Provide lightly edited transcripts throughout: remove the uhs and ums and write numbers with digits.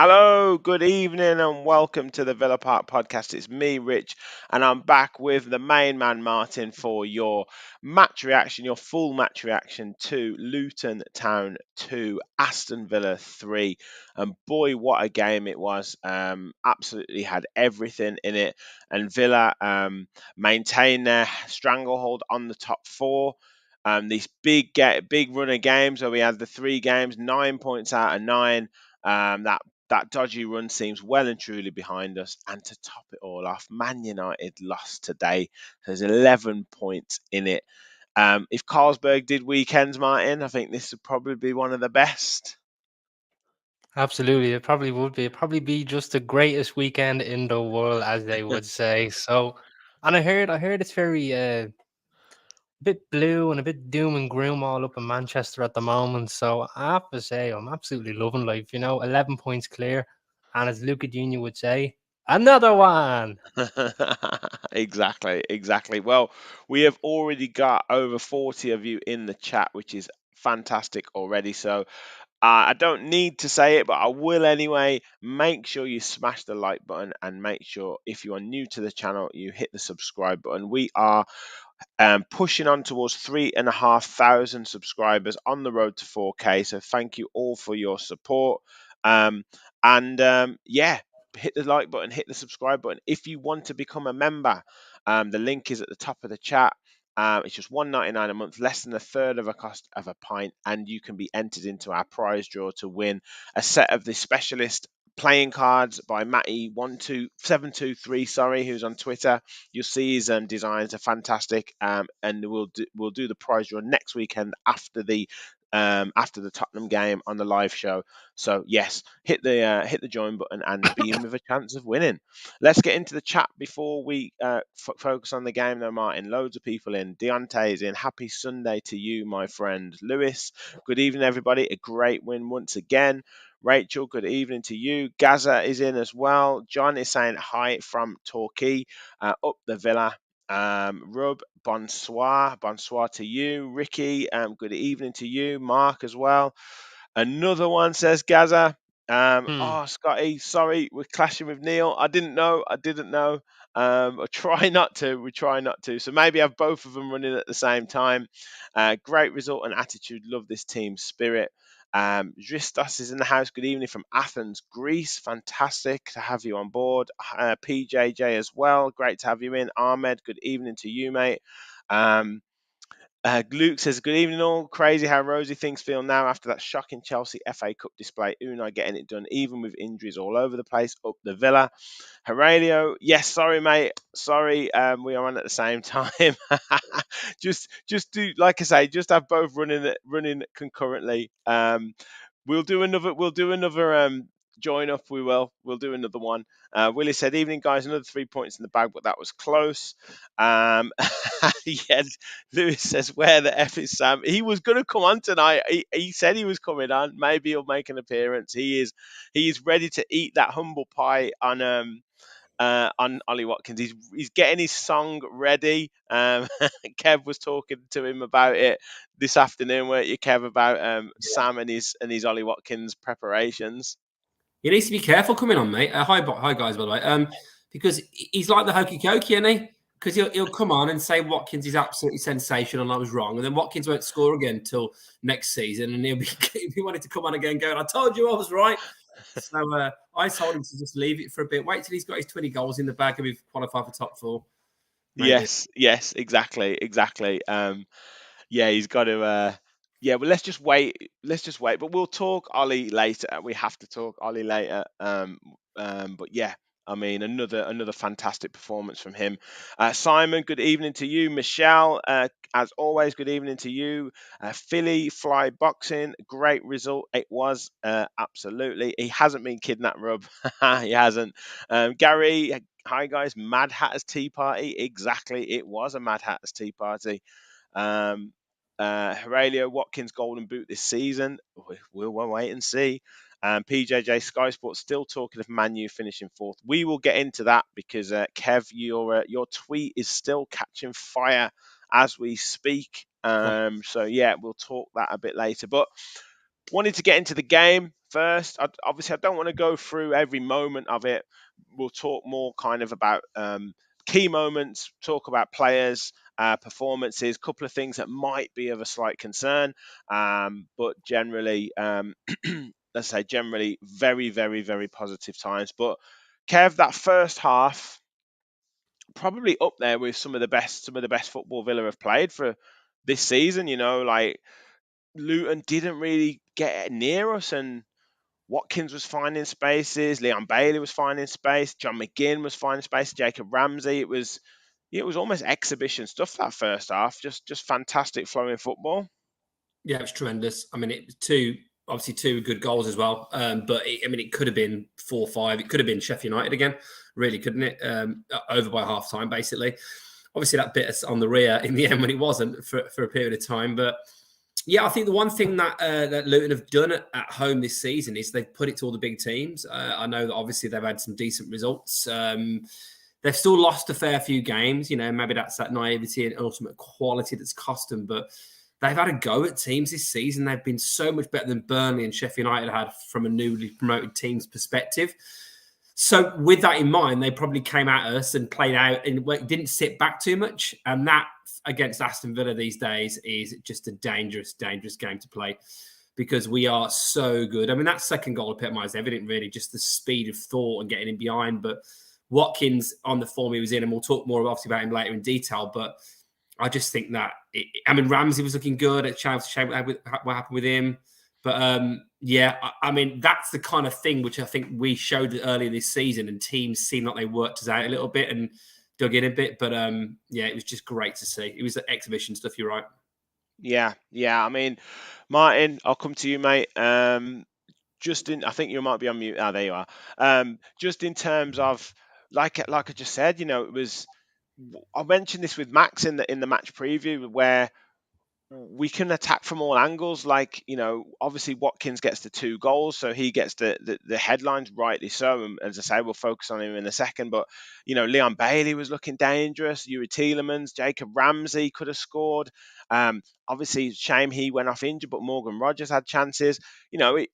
Hello, good evening, and welcome to the Villa Park podcast. It's me, Rich, and I'm back with the main man, Martin, for your match reaction, your full match reaction to Luton Town 2, Aston Villa 3. And boy, what a game it was! Absolutely had everything in it, and Villa maintained their stranglehold on the top four. These big run of games where we had the three games, 9 points out of nine. That dodgy run seems well and truly behind us. And to top it all off, Man United lost today. There's 11 points in it. If Carlsberg did weekends, Martin, I think this would probably be one of the best. Absolutely, it probably would be. It'd probably be just the greatest weekend in the world, as they would say. So, and I heard it's very a bit blue and a bit doom and gloom all up in Manchester at the moment. So I have to say, I'm absolutely loving life. 11 points clear, and as Luca Junior would say, another one. Exactly. Well, we have already got over 40 of you in the chat, which is fantastic already. So I don't need to say it, but I will anyway. Make sure you smash the like button and make sure if you are new to the channel, you hit the subscribe button. We are pushing on towards 3,500 subscribers on the road to 4K. So thank you all for your support. Yeah, hit the like button, hit the subscribe button. If you want to become a member, the link is at the top of the chat. It's just $1.99 a month, less than a third of a cost of a pint, and you can be entered into our prize draw to win a set of the specialist playing cards by Matty12723, sorry, who's on Twitter. You'll see his designs are fantastic, and we'll do the prize draw next weekend after the Tottenham game on the live show. So yes, hit the join button and be in with a chance of winning. Let's get into the chat before we focus on the game, though. Martin, loads of people in. Deontay is in. Happy Sunday to you, my friend. Lewis, good evening, everybody. A great win once again. Rachel, good evening to you. Gaza is in as well. John is saying hi from Torquay. Up the Villa. Rub, bonsoir to you. Ricky, good evening to you. Mark as well. Another one, says Gaza. Hmm. Scotty, sorry, we're clashing with Neil. I didn't know. I try not to. We try not to. So maybe have both of them running at the same time. Great result and attitude. Love this team spirit. Zristos is in the house. Good evening from Athens, Greece. Fantastic to have you on board. PJJ as well. Great to have you in. Ahmed, good evening to you, mate. Luke says, good evening all. Crazy how rosy things feel now after that shocking Chelsea FA Cup display. Unai getting it done, even with injuries all over the place. Up the Villa. Aurelio, yes, sorry, mate. Sorry, we are on at the same time. just do, like I say, just have both running concurrently. We'll do another join up. We'll do another one. Willie said, evening guys, another 3 points in the bag, but that was close. Yeah, Lewis says, where the F is Sam? He was going to come on tonight. He said he was coming on. Maybe he'll make an appearance. He is ready to eat that humble pie on Ollie Watkins. He's getting his song ready. Kev was talking to him about it this afternoon, weren't you, Kev, about Sam and his Ollie Watkins preparations? He needs to be careful coming on, mate. Hi guys, by the way. Because he's like the hokey cokey, isn't he? Because he'll come on and say Watkins is absolutely sensational and I was wrong, and then Watkins won't score again until next season, and he'll be wanting to come on again, going, "I told you I was right." So I told him to just leave it for a bit. Wait till he's got his 20 goals in the bag and we've qualified for top four. Maybe. Yes, exactly. Yeah, he's got to. Yeah, well, let's just wait. But we'll talk Ollie later. We have to talk Ollie later. But yeah, I mean, another fantastic performance from him. Simon, good evening to you. Michelle, as always, good evening to you. Philly Fly Boxing, great result. It was absolutely. He hasn't been kidnapped, Rub. He hasn't. Gary, hi guys. Mad Hatter's Tea Party. Exactly, it was a Mad Hatter's Tea Party. Aurelio Watkins Golden Boot this season. We'll wait and see. PJJ Sky Sports still talking of Man U finishing fourth. We will get into that because Kev, your tweet is still catching fire as we speak. So yeah, we'll talk that a bit later. But wanted to get into the game. first. Obviously, I don't want to go through every moment of it. We'll talk more kind of about key moments, talk about players, performances, a couple of things that might be of a slight concern, but generally, let's say generally very, very, very positive times. But Kev, that first half probably up there with some of the best football Villa have played for this season. Like Luton didn't really get near us, and Watkins was finding spaces, Leon Bailey was finding space, John McGinn was finding space, Jacob Ramsey. It was almost exhibition stuff that first half. Just fantastic flowing football. Yeah, it was tremendous. I mean, it was obviously two good goals as well. But it could have been 4-5. It could have been Sheffield United again, really, couldn't it? Over by half time, basically. Obviously, that bit us on the rear in the end when it wasn't for a period of time. But yeah, I think the one thing that Luton have done at home this season is they've put it to all the big teams. I know that obviously they've had some decent results. They've still lost a fair few games. Maybe that's that naivety and ultimate quality that's cost them. But they've had a go at teams this season. They've been so much better than Burnley and Sheffield United had from a newly promoted team's perspective. So with that in mind, they probably came at us and played out and didn't sit back too much. And that against Aston Villa these days is just a dangerous, dangerous game to play because we are so good. I mean, that second goal epitomised everything, really, just the speed of thought and getting in behind. But Watkins on the form he was in, and we'll talk more obviously about him later in detail, but I just think that, Ramsey was looking good. It's a shame what happened with him. But, that's the kind of thing which I think we showed earlier this season, and teams seemed like they worked us out a little bit and dug in a bit. But, it was just great to see. It was the exhibition stuff, you're right. Yeah. I mean, Martin, I'll come to you, mate. I think you might be on mute. There you are. Just in terms of, like I just said, it was... I mentioned this with Max in the match preview, where we can attack from all angles. Like, obviously Watkins gets the 2 goals, so he gets the headlines, rightly so. And as I say, we'll focus on him in a second. But Leon Bailey was looking dangerous. Yuri Tielemans, Jacob Ramsey could have scored. Obviously, shame he went off injured, but Morgan Rogers had chances. There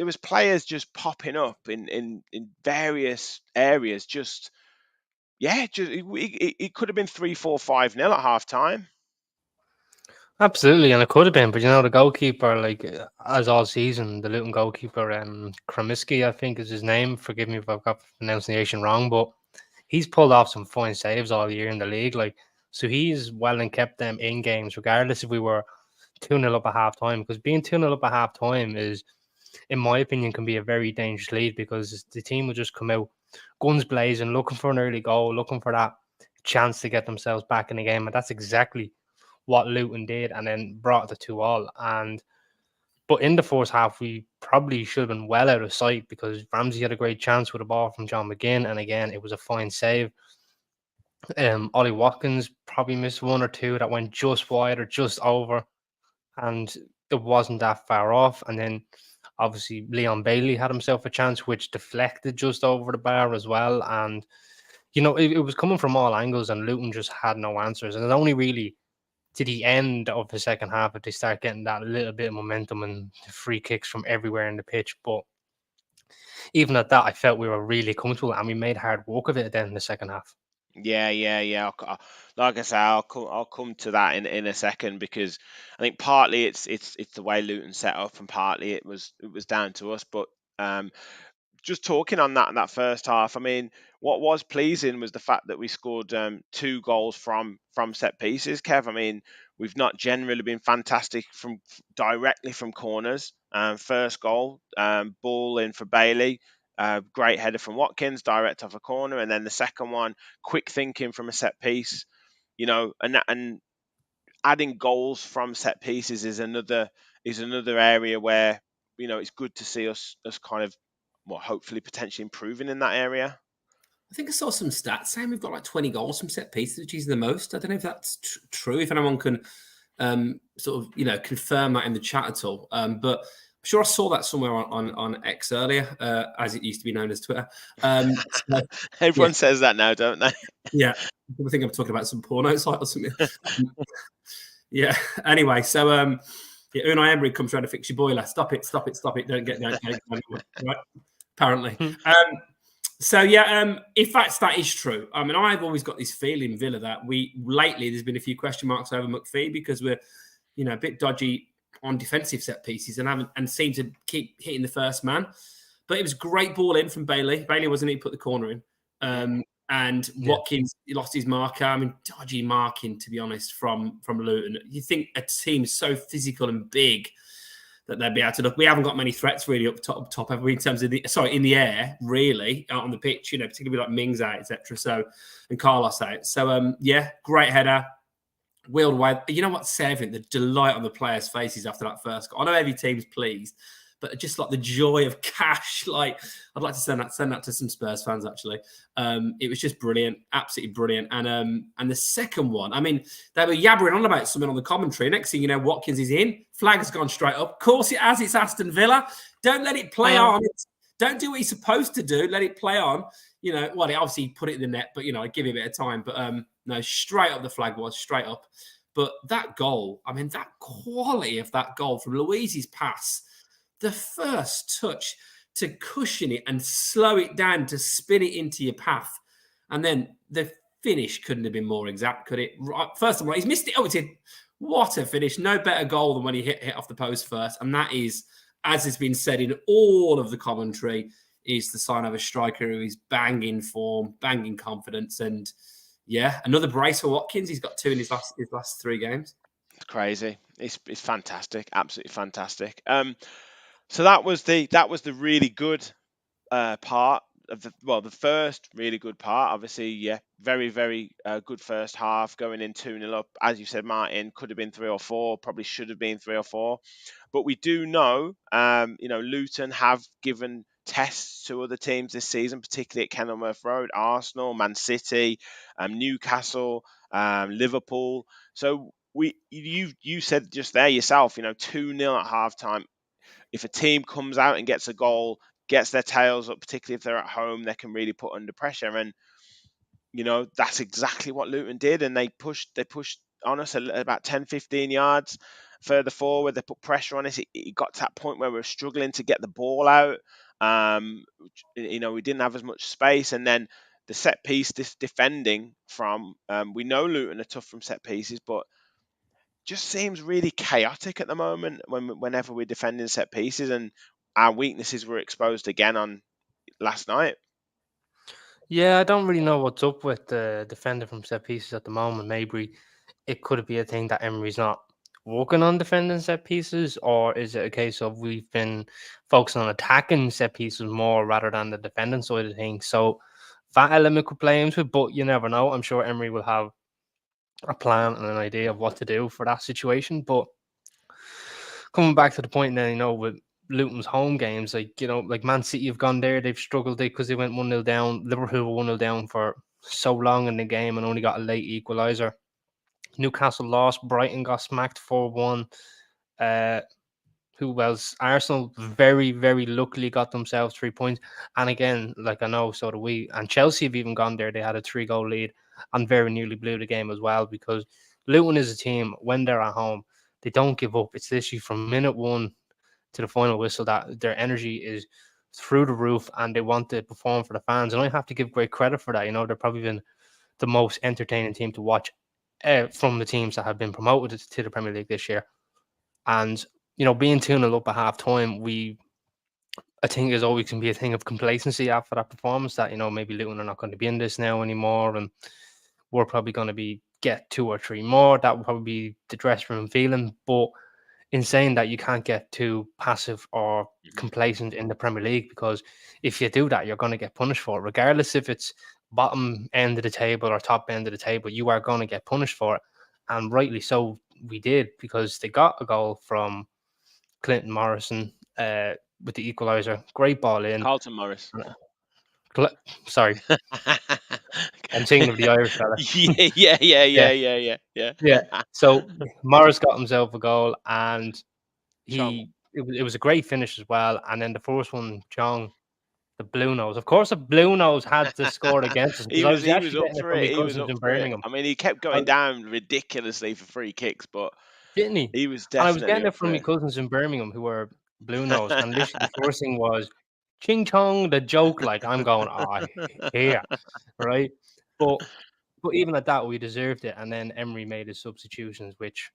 was players just popping up in various areas. It could have been 3-4-5-0 at half time. Absolutely, and it could have been, but the goalkeeper, as all season, the Luton goalkeeper, Kramiski, I think is his name. Forgive me if I've got the pronunciation wrong, but he's pulled off some fine saves all year in the league. So he's well and kept them in games, regardless if we were 2-0 up at half time. Because being 2-0 up at half time is, in my opinion, can be a very dangerous lead, because the team will just come out guns blazing, looking for an early goal, looking for that chance to get themselves back in the game, and that's exactly what Luton did, and then brought the 2-2. But in the first half, we probably should have been well out of sight, because Ramsey had a great chance with a ball from John McGinn, and again, it was a fine save. Ollie Watkins probably missed 1 or 2 that went just wide or just over, and it wasn't that far off. And then obviously Leon Bailey had himself a chance which deflected just over the bar as well. And it was coming from all angles, and Luton just had no answers. And it only really to the end of the second half that they start getting that little bit of momentum and free kicks from everywhere in the pitch. But even at that, I felt we were really comfortable, and we made hard work of it then in the second half. Yeah. Like I say, I'll come to that in a second, because I think partly it's the way Luton set up, and partly it was down to us. But just talking on that first half, I mean, what was pleasing was the fact that we scored 2 goals from set pieces. Kev, I mean, we've not generally been fantastic directly from corners. First goal, ball in for Bailey. Great header from Watkins, direct off a corner, and then the second one, quick thinking from a set piece. And adding goals from set pieces is another area where it's good to see us kind of, hopefully potentially improving in that area. I think I saw some stats saying we've got like 20 goals from set pieces, which is the most. I don't know if that's true. If anyone can confirm that in the chat at all. But I'm sure I saw that somewhere on X earlier, as it used to be known as Twitter. Everyone says that now, don't they? Yeah. I think I'm talking about some porno site or something. Yeah. Anyway, so Yeah, Unai Emery comes trying to fix your boiler. Stop it! Don't get right. Apparently. So yeah, if that is true, I mean, I've always got this feeling, Villa, that lately there's been a few question marks over McPhee because we're, a bit dodgy on defensive set pieces and seem to keep hitting the first man. But it was great ball in from Bailey. Bailey wasn't he put the corner in. And Watkins, he lost his marker. I mean, dodgy marking, to be honest, from Luton. You think a team so physical and big that they'd be able to look. We haven't got many threats really up top, have we, in terms of in the air, really, out on the pitch, particularly like Mings out, etc. So, and Carlos out. So, great header. Wheeled away. You know what, Seven? The delight on the players' faces after that first goal. I know every team's pleased, but just like the joy of Cash, like I'd like to send that to some Spurs fans. Actually, it was just brilliant, absolutely brilliant. And the second one, I mean, they were yabbering on about something on the commentary. Next thing you know, Watkins is in. Flag has gone straight up. Of course it has. It's Aston Villa. Don't let it play on. Don't do what he's supposed to do. Let it play on. He obviously put it in the net, but I give it a bit of time. But no, straight up the flag was straight up. But that goal, I mean, that quality of that goal from Luiz's pass. The first touch to cushion it and slow it down to spin it into your path. And then the finish couldn't have been more exact, could it? First of all, he's missed it. Oh, it's in. What a finish. No better goal than when he hit off the post first. And that is, as has been said in all of the commentary, is the sign of a striker who is banging form, banging confidence. And yeah, another brace for Watkins. He's got 2 in his last 3 games. It's crazy. It's fantastic. Absolutely fantastic. So that was the really good part of the first really good part. Obviously, very, very good first half, going in 2-0 up. As you said, Martin, could have been 3 or 4, probably should have been 3 or 4. But we do know, Luton have given tests to other teams this season, particularly at Kenilworth Road, Arsenal, Man City, Newcastle, Liverpool. So you said just there yourself, 2-0 at halftime. If a team comes out and gets a goal, gets their tails up, particularly if they're at home, they can really put under pressure. And, that's exactly what Luton did. And they pushed on us about 10, 15 yards further forward. They put pressure on us. It got to that point where we were struggling to get the ball out. We didn't have as much space. And then the set piece, this defending from, we know Luton are tough from set pieces, but just seems really chaotic at the moment whenever we're defending set pieces, and our weaknesses were exposed again on last night. Yeah, I don't really know what's up with the defender from set pieces at the moment. Maybe it could be a thing that Emery's not working on defending set pieces, or is it a case of we've been focusing on attacking set pieces more rather than the defending side of things? So that element could play into it, but you never know. I'm sure Emery will have a plan and an idea of what to do for that situation. But coming back to the point then, with Luton's home games, like Man City have gone there, they've struggled because they went 1-0 down. Liverpool were 1-0 down for so long in the game and only got a late equaliser. Newcastle lost, Brighton got smacked 4-1. Who else? Arsenal very, very luckily got themselves 3 points. And again, like I know, so do we. And Chelsea have even gone there. They had a 3-goal lead and very nearly blew the game as well, because Luton is a team, when they're at home, they don't give up. It's literally from minute 1 to the final whistle that their energy is through the roof and they want to perform for the fans. And I have to give great credit for that. They're probably been the most entertaining team to watch from the teams that have been promoted to the Premier League this year. And being 2-0 up at half time, I think there's always going to be a thing of complacency after that performance that, maybe Luton are not going to be in this now anymore. And we're probably going to get 2 or 3 more. That would probably be the dressing room feeling. But in saying that, you can't get too passive or complacent in the Premier League, because if you do that, you're going to get punished for it. Regardless if it's bottom end of the table or top end of the table, you are going to get punished for it. And rightly so, we did, because they got a goal from Clinton Morrison with the equaliser. Great ball in. Carlton Morris. Sorry. I'm thinking of the Irish fella. Yeah. So Morris got himself a goal, and it was a great finish as well. And then the first one, John, the Blue Nose. Of course, the Blue Nose had to score against us. He was up for it. He was up for it. I mean, he kept going down ridiculously for free kicks, but didn't he? He was And I was definitely getting up it from for my it. cousins in Birmingham who were blue nose, and literally the first thing was ching chong, the joke. Like I'm going, here, right? But even at that, we deserved it. And then Emery made his substitutions, which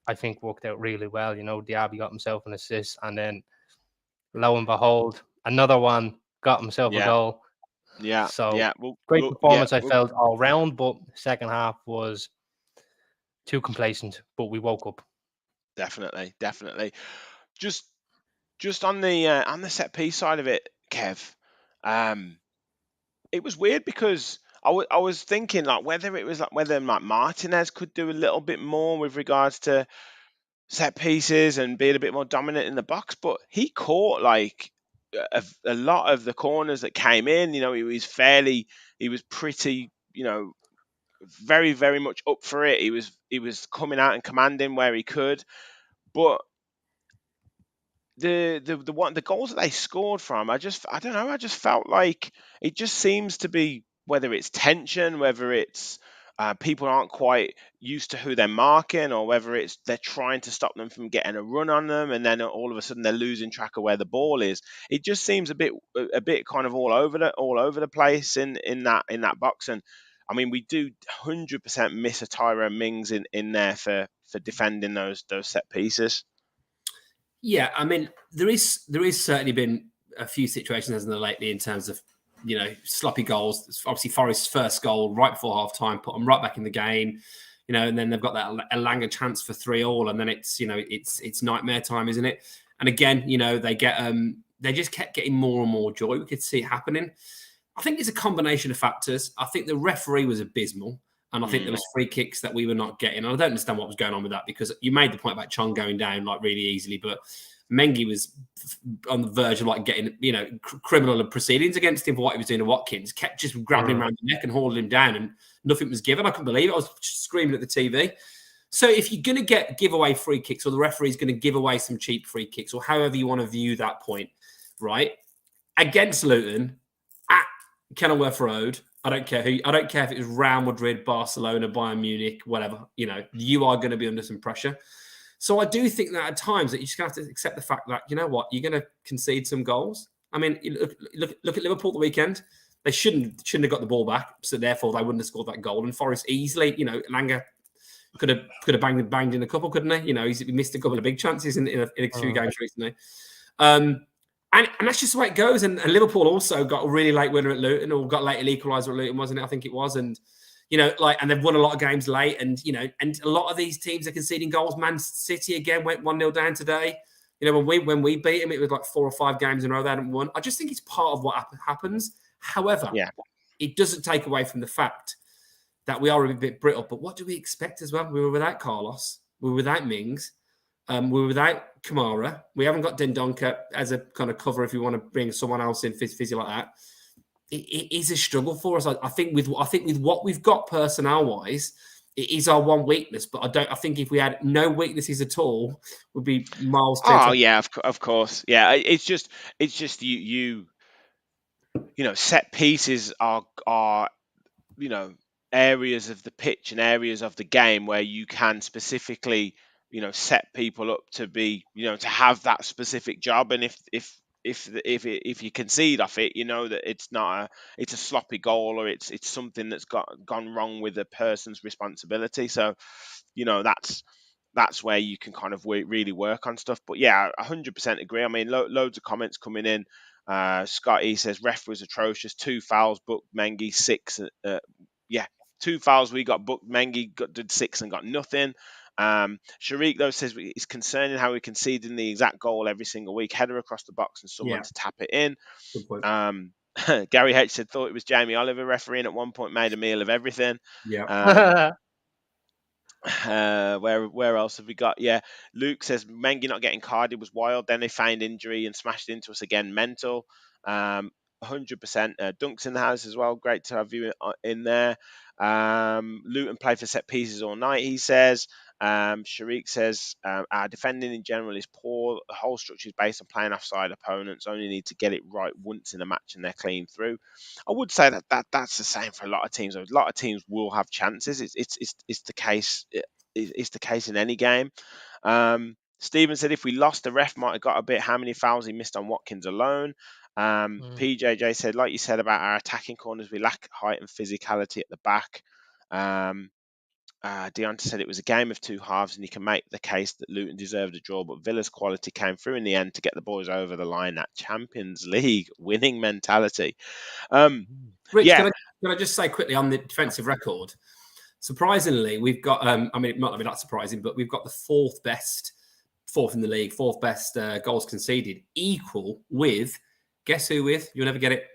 I think worked out really well. You know, Diaby got himself an assist, and then lo and behold, another one got himself a Yeah, goal. yeah, So yeah. great Yeah, performance, I felt all round, but second half was too complacent. But we woke up. definitely, definitely. Just on the set piece side of it, Kev. It was weird because I was thinking like whether it was like whether like Martinez could do a little bit more with regards to set pieces and being a bit more dominant in the box, but he caught like a lot of the corners that came in. You know, he was pretty, you know, very very much up for it. He was coming out and commanding where he could, but the goals that they scored from, I don't know, I just felt like it just seems to be whether it's tension, whether it's people aren't quite used to who they're marking, or whether it's they're trying to stop them from getting a run on them, and then all of a sudden they're losing track of where the ball is. It just seems a bit kind of all over the place in that box. And I mean, we do 100% miss a Tyrone Mings in there for defending those set pieces. Yeah, I mean, there is certainly been a few situations, hasn't there, lately in terms of, you know, sloppy goals. Obviously, Forest's first goal right before half time put them right back in the game, you know, and then they've got that Elanga chance for 3-3, and then it's, you know, it's nightmare time, isn't it? And again, you know, they just kept getting more and more joy. We could see it happening. I think it's a combination of factors. I think the referee was abysmal. And I think there was free kicks that we were not getting. And I don't understand what was going on with that, because you made the point about Chong going down like really easily, but Mengi was on the verge of like getting, you know, criminal proceedings against him for what he was doing to Watkins. Kept just grabbing him around the neck and hauling him down, and nothing was given. I couldn't believe it. I was screaming at the TV. So if you're going to give away free kicks, or the referee's going to give away some cheap free kicks, or however you want to view that point, right? Against Luton at Kenilworth Road, I don't care if it was Real Madrid, Barcelona, Bayern Munich, whatever. You know, you are going to be under some pressure. So I do think that at times that you just have to accept the fact that, you know what, you're going to concede some goals. I mean, look at Liverpool the weekend. They shouldn't have got the ball back, so therefore they wouldn't have scored that goal. And Forest easily, you know, Langer could have banged in a couple, couldn't he? You know, he missed a couple of big chances in a few games recently. And that's just the way it goes. And Liverpool also got a really late winner at Luton, or got late equaliser at Luton, wasn't it? I think it was. And, you know, like, and they've won a lot of games late. And, you know, and a lot of these teams are conceding goals. Man City again went 1-0 down today. You know, when we beat them, it was like 4 or 5 games in a row they hadn't won. I just think it's part of what happens. However, it doesn't take away from the fact that we are a bit brittle. But what do we expect as well? We were without Carlos. We were without Mings. We were without Kamara. We haven't got Dendonka as a kind of cover if you want to bring someone else in physically like that. It is a struggle for us. I think with what we've got personnel wise, it is our one weakness. But I think if we had no weaknesses at all, we'd be miles. Oh yeah, of course. Yeah, it's just you know, set pieces are you know, areas of the pitch and areas of the game where you can specifically, you know, set people up to be, you know, to have that specific job. And if you concede off it, you know that it's a sloppy goal, or it's something that's gone wrong with a person's responsibility. So, you know, that's where you can kind of really work on stuff. But yeah, 100% agree. I mean, loads of comments coming in. Scotty says ref was atrocious. 2 fouls booked Mengi, 6. Yeah, 2 fouls we got booked. Mengi did 6 and got nothing. Sharik though says it's concerning how we concede in the exact goal every single week. Header across the box and someone to tap it in. Good point. Gary H said thought it was Jamie Oliver refereeing at one point, made a meal of everything. Yeah. Where else have we got? Yeah, Luke says Mengi not getting carded was wild. Then they found injury and smashed into us again. Mental. 100%. Dunk's in the house as well. Great to have you in there. Luton played for set pieces all night, he says. Sharik says our defending in general is poor. The whole structure is based on playing offside opponents. Only need to get it right once in a match and they're clean through. I would say that's the same for a lot of teams. A lot of teams will have chances. It's the case is the case in any game. Stephen said if we lost, the ref might have got a bit. How many fouls he missed on Watkins alone? PJJ said, like you said about our attacking corners, we lack height and physicality at the back. Deonta said it was a game of two halves, and you can make the case that Luton deserved a draw, but Villa's quality came through in the end to get the boys over the line. That Champions League winning mentality. Rich, Yeah. can I just say quickly on the defensive record? Surprisingly, we've got, I mean, it might be not surprising, but we've got the fourth in the league, fourth best goals conceded, equal with, guess who with? You'll never get it.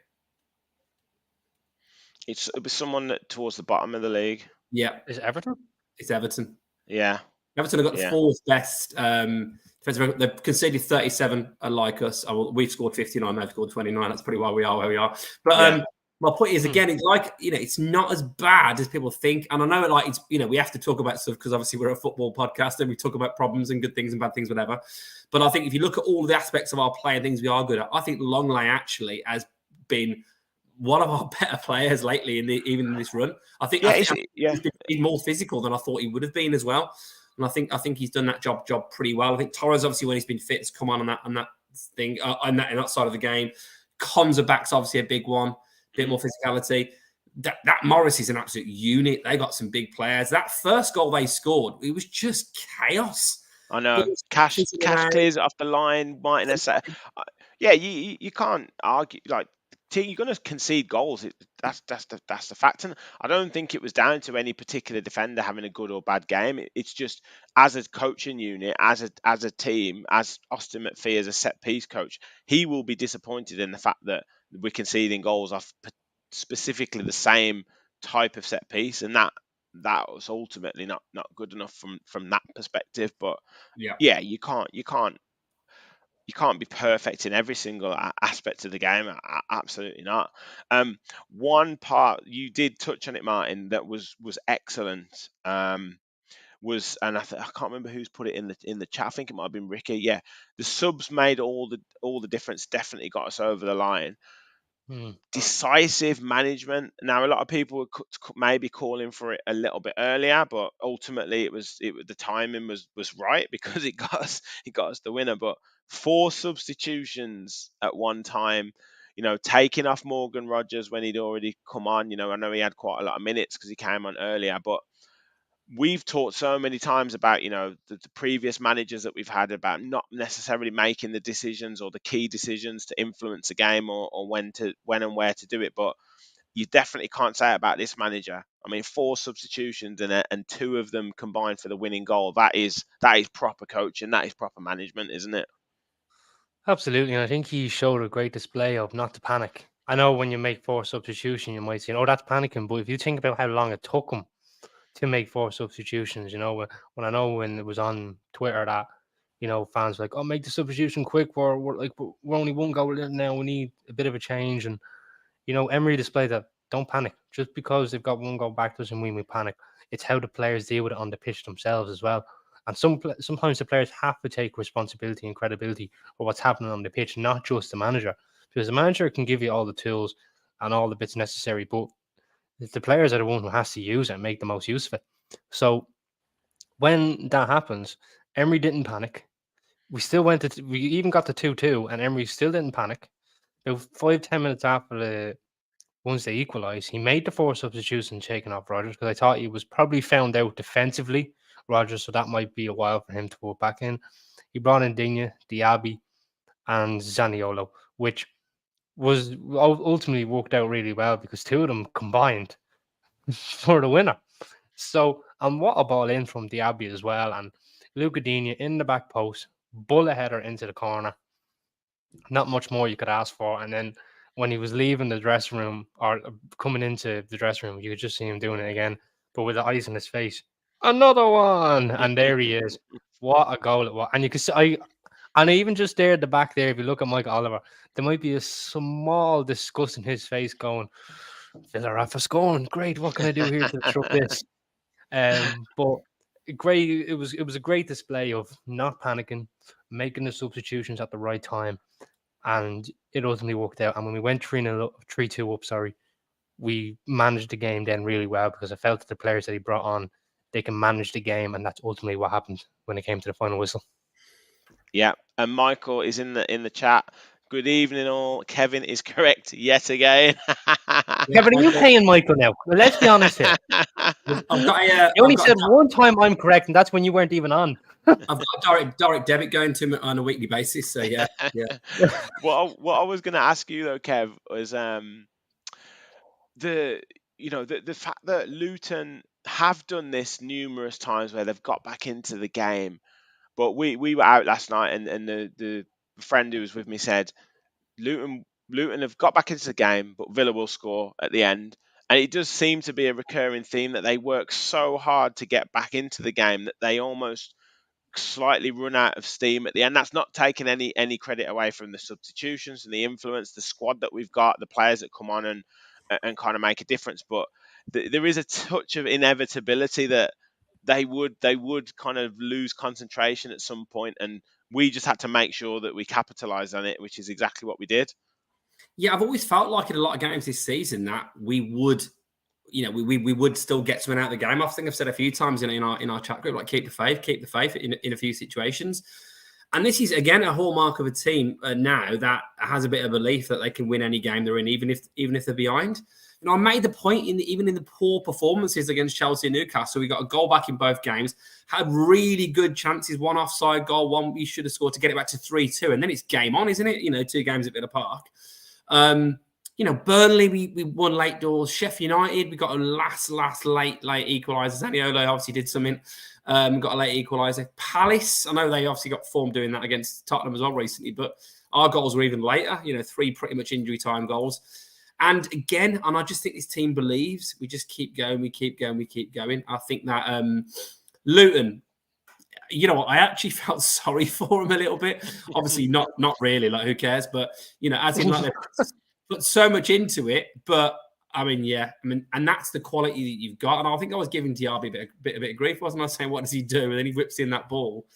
It was someone towards the bottom of the league. Yeah. Is it Everton? It's Everton. Yeah. Everton have got the fourth best defensive record. They've conceded 37, unlike us. We've scored 59, they've scored 29. That's pretty why we are where we are. But my point is, again, it's like, it's not as bad as people think. And I know it's, we have to talk about stuff because obviously we're a football podcast and we talk about problems and good things and bad things, whatever. But I think if you look at all the aspects of our play and things we are good at, I think Longley actually has been one of our better players lately even in this run. I think he's been more physical than I thought he would have been as well. And I think he's done that job pretty well. I think Torres, obviously, when he's been fit, has come on that thing, in that side of the game. Konza-Back's obviously a big one. Bit more physicality. That Morris is an absolute unit. They got some big players. That first goal they scored, it was just chaos. I know. Cash clears it off the line. Martinez. Yeah, you can't argue. Like, you're going to concede goals. That's the fact. And I don't think it was down to any particular defender having a good or bad game. It's just as a coaching unit, as a team, as Austin McPhee as a set piece coach, he will be disappointed in the fact that we're conceding goals off specifically the same type of set piece, and that was ultimately not good enough from that perspective. But yeah, you can't be perfect in every single aspect of the game. Absolutely not. One part you did touch on it, Martin, that was excellent. Was, and I can't remember who's put it in the chat. I think it might have been Ricky. Yeah, the subs made all the difference. Definitely got us over the line. Decisive management. Now, a lot of people were maybe calling for it a little bit earlier, but ultimately the timing was right because it got us the winner. But 4 substitutions at one time, taking off Morgan Rogers when he'd already come on. I know he had quite a lot of minutes because he came on earlier, but we've talked so many times about, the previous managers that we've had about not necessarily making the decisions or the key decisions to influence a game or when and where to do it. But you definitely can't say it about this manager. I mean, 4 substitutions and 2 of them combined for the winning goal. That is proper coaching. That is proper management, isn't it? Absolutely. And I think he showed a great display of not to panic. I know when you make 4 substitutions, you might say, oh, that's panicking. But if you think about how long it took him to make 4 substitutions, when I know when it was on Twitter that, fans were like, oh, make the substitution quick. We're only 1 goal in now. We need a bit of a change. And, Emery displayed that don't panic. Just because they've got 1 goal back doesn't mean we panic. It's how the players deal with it on the pitch themselves as well. And sometimes the players have to take responsibility and credibility for what's happening on the pitch, not just the manager. Because the manager can give you all the tools and all the bits necessary, but the players are the one who has to use it and make the most use of it. So when that happens, Emery didn't panic. We even got the 2-2, and Emery still didn't panic. About 5-10 minutes after once they equalised, he made the 4 substitutions taking off Rodgers because I thought he was probably found out defensively, Rodgers, so that might be a while for him to put back in. He brought in Digne, Diaby, and Zaniolo, which was ultimately worked out really well because 2 of them combined for the winner. So, and what a ball in from Diaby as well, and Luca Digne in the back post, bullet header into the corner. Not much more you could ask for. And then when he was leaving the dressing room or coming into the dressing room, you could just see him doing it again, but with the ice on his face. Another one, and there he is. What a goal it was! And you can see, and even just there at the back there, if you look at Mike Oliver, there might be a small disgust in his face, going, "Villa after scoring, great. What can I do here to disrupt this?" But great. It was a great display of not panicking, making the substitutions at the right time, and it ultimately worked out. And when we went 3-2 up, we managed the game then really well because I felt that the players that he brought on they can manage the game, and that's ultimately what happened when it came to the final whistle. Yeah, and Michael is in the chat. Good evening, all. Kevin is correct yet again. Kevin, are you paying Michael now? Well, let's be honest here. I've got a. You only said one time I'm correct, and that's when you weren't even on. I've got a direct debit going to me on a weekly basis. So yeah. What I was going to ask you though, Kev, was the fact that Luton have done this numerous times where they've got back into the game, but we were out last night, and the friend who was with me said Luton have got back into the game, but Villa will score at the end. And it does seem to be a recurring theme that they work so hard to get back into the game that they almost slightly run out of steam at the end. That's not taking any credit away from the substitutions and the influence, the squad that we've got, the players that come on and kind of make a difference. But there is a touch of inevitability that they would kind of lose concentration at some point, and we just had to make sure that we capitalised on it, which is exactly what we did. Yeah, I've always felt like in a lot of games this season that we would, we would still get something out of the game. I think I've said a few times in our chat group, like keep the faith in a few situations. And this is again a hallmark of a team now that has a bit of belief that they can win any game they're in, even if they're behind. I made the point even in the poor performances against Chelsea and Newcastle, we got a goal back in both games, had really good chances, one offside goal, one we should have scored to get it back to 3-2, and then it's game on, isn't it? 2 games at Villa Park. Burnley, we won late doors. Sheffield United, we got a last late equaliser. Zaniolo obviously did something. Got a late equaliser. Palace, I know they obviously got form doing that against Tottenham as well recently, but our goals were even later. 3 pretty much injury time goals. And again, I just think this team believes. We just keep going. We keep going. I think that Luton, I actually felt sorry for him a little bit. Obviously, not really. Like, who cares? But as in, like, they put so much into it. But and that's the quality that you've got. And I think I was giving Diaby a bit of grief, wasn't I? Saying, what does he do? And then he whips in that ball.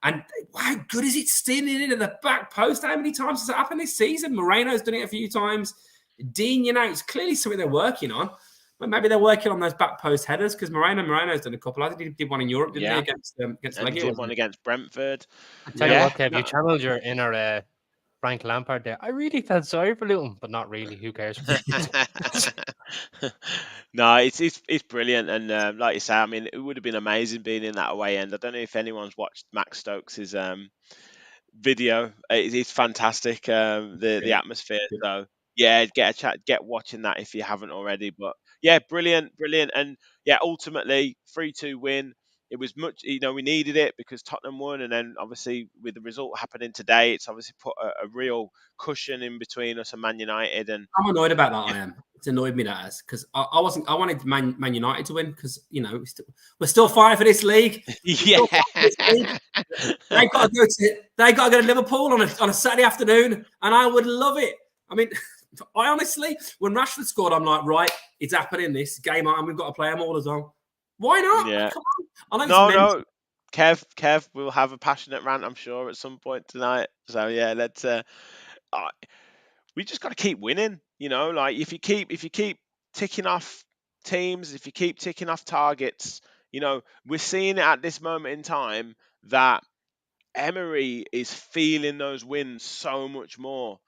And how good is it stealing in at the back post? How many times has that happened this season? Moreno's done it a few times. Dean, it's clearly something they're working on. But maybe they're working on those back post headers because Moreno's done a couple. I think he did one in Europe, didn't he? Against Legia, he did one against Brentford. I tell you what, Kev, you channeled your inner Frank Lampard there. I really felt sorry for Luton, but not really. Who cares? No, it's brilliant, and like you say, it would have been amazing being in that away end. I don't know if anyone's watched Max Stokes' video. It's fantastic. The atmosphere. So yeah, get watching that if you haven't already. But yeah, brilliant, and yeah, ultimately 3-2 win. It was much, we needed it because Tottenham won, and then obviously with the result happening today, it's obviously put a real cushion in between us and Man United. And I'm annoyed about that. I am. It's annoyed me that has because I wanted Man United to win because we're still fighting for this league. Yeah, they got to go to Liverpool on a Saturday afternoon, and I would love it. I honestly, when Rashford scored, I'm like, right, it's happening. This game on, we've got to play them all the time. Why not? Yeah. Come on. No. Kev, we'll have a passionate rant, I'm sure, at some point tonight. So yeah, let's. We just got to keep winning. Like if you keep ticking off teams, if you keep ticking off targets, we're seeing it at this moment in time that Emery is feeling those wins so much more.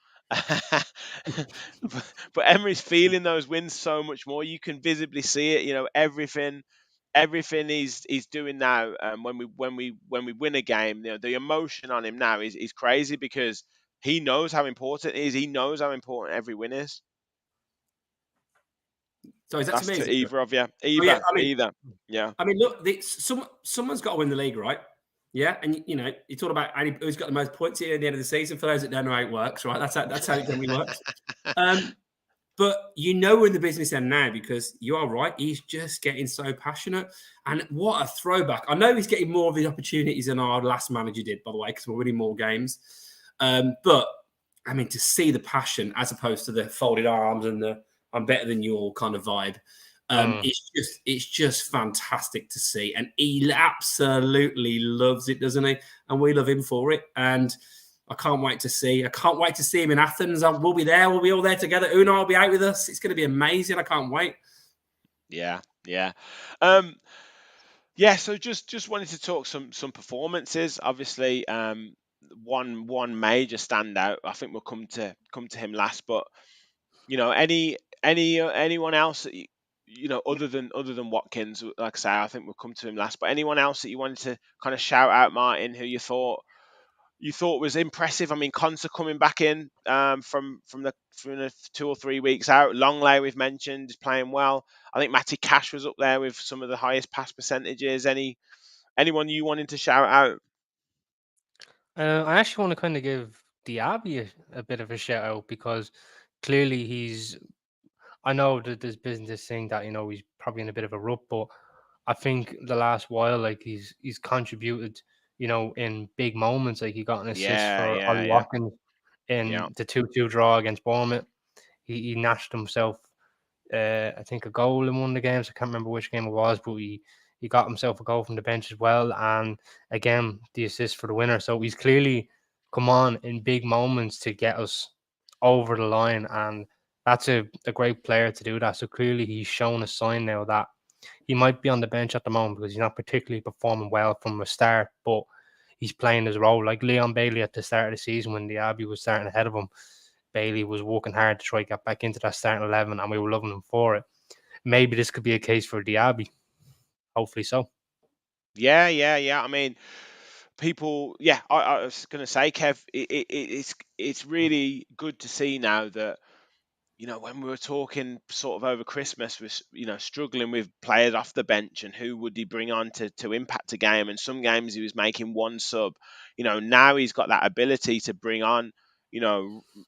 but Emery's feeling those wins so much more. You can visibly see it. Everything he's doing now. When we win a game, the emotion on him now is crazy because he knows how important it is. He knows how important every win is. So is that to either of you? Either. Yeah. Look, someone's got to win the league, right? Yeah, and you talk about who's got the most points here at the end of the season. For those that don't know how it works, right? That's how it generally works. But we're in the business end now because you are right. He's just getting so passionate, and what a throwback! I know he's getting more of the opportunities than our last manager did, by the way, because we're winning more games. But to see the passion as opposed to the folded arms and the "I'm better than you" all kind of vibe. It's just fantastic to see, and he absolutely loves it, doesn't he? And we love him for it. And I can't wait to see him in Athens. We'll be there. We'll be all there together. Una will be out with us. It's going to be amazing. I can't wait. Yeah. Yeah, so just wanted to talk some performances. Obviously, one major standout. I think we'll come to him last, but anyone else that other than Watkins, like I say, I think we'll come to him last. But anyone else that you wanted to kind of shout out, Martin, who you thought was impressive? I mean, Conser coming back in from the 2 or 3 weeks out. Longley we've mentioned is playing well. I think Matty Cash was up there with some of the highest pass percentages. Anyone you wanted to shout out? I actually want to kind of give Diaby a bit of a shout out because clearly I know that there's business saying that he's probably in a bit of a rut, but I think the last while, like he's contributed, in big moments. Like he got an assist Yeah, for yeah, Ollie yeah, Watkins yeah. in the 2-2 draw against Bournemouth. He nashed himself, I think, a goal in one of the games. I can't remember which game it was, but he got himself a goal from the bench as well, and again the assist for the winner. So he's clearly come on in big moments to get us over the line, and that's a great player to do that. So clearly he's shown a sign now that he might be on the bench at the moment because he's not particularly performing well from the start, but he's playing his role. Like Leon Bailey at the start of the season when the Abbey was starting ahead of him, Bailey was working hard to try to get back into that starting 11, and we were loving him for it. Maybe this could be a case for Diaby. Hopefully so. Yeah, yeah, yeah. I mean, people. Yeah, I was going to say, Kev, it's really good to see now that when we were talking sort of over Christmas, was struggling with players off the bench and who would he bring on to impact a game. And some games he was making one sub. Now he's got that ability to bring on.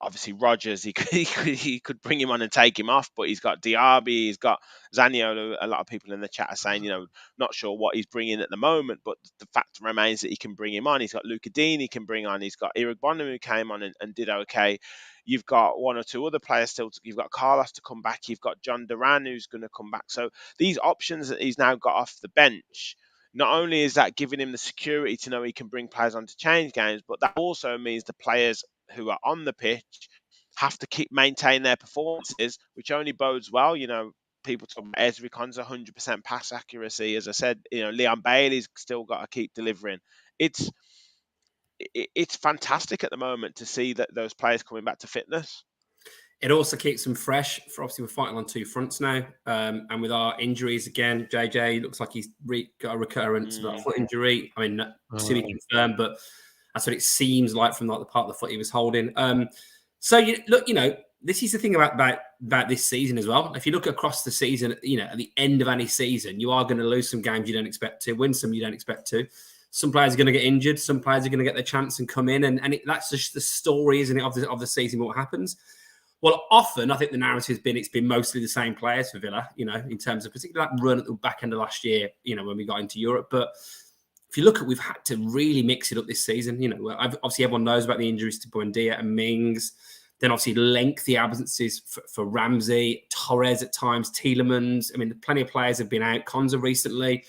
Obviously Rogers, he could bring him on and take him off, but he's got Diaby, he's got Zaniolo. A lot of people in the chat are saying, not sure what he's bringing at the moment, but the fact remains that he can bring him on. He's got Luca Dean he can bring on. He's got Eric Bonham who came on and did okay. You've got one or two other players still. You've got Carlos to come back. You've got John Duran who's going to come back. So these options that he's now got off the bench, not only is that giving him the security to know he can bring players on to change games, but that also means the players who are on the pitch have to maintain their performances, which only bodes well. People talk about Ezri Konsa 100% pass accuracy. As I said, Leon Bailey's still got to keep delivering. It's fantastic at the moment to see that those players coming back to fitness. It also keeps them fresh. For obviously, we're fighting on two fronts now, and with our injuries again, JJ looks like he's got a recurrence of that foot injury. I mean, to be confirmed, but that's what it seems like from like the part of the foot he was holding. So look, this is the thing about this season as well. If you look across the season, at the end of any season, you are going to lose some games you don't expect to, win some you don't expect to. Some players are going to get injured. Some players are going to get their chance and come in, and that's just the story, isn't it, of the season? What happens? Well, often I think the narrative has been it's been mostly the same players for Villa, in terms of particularly that run at the back end of last year, when we got into Europe. But if you look at, we've had to really mix it up this season. Obviously everyone knows about the injuries to Buendia and Mings. Then obviously lengthy absences for Ramsey, Torres at times, Tielemans. I mean, plenty of players have been out. Konza recently.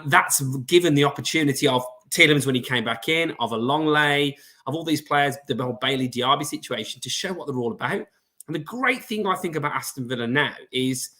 That's given the opportunity of Tielemans when he came back in, of a Longley, of all these players, the whole Bailey Diaby situation, to show what they're all about. And the great thing I think about Aston Villa now is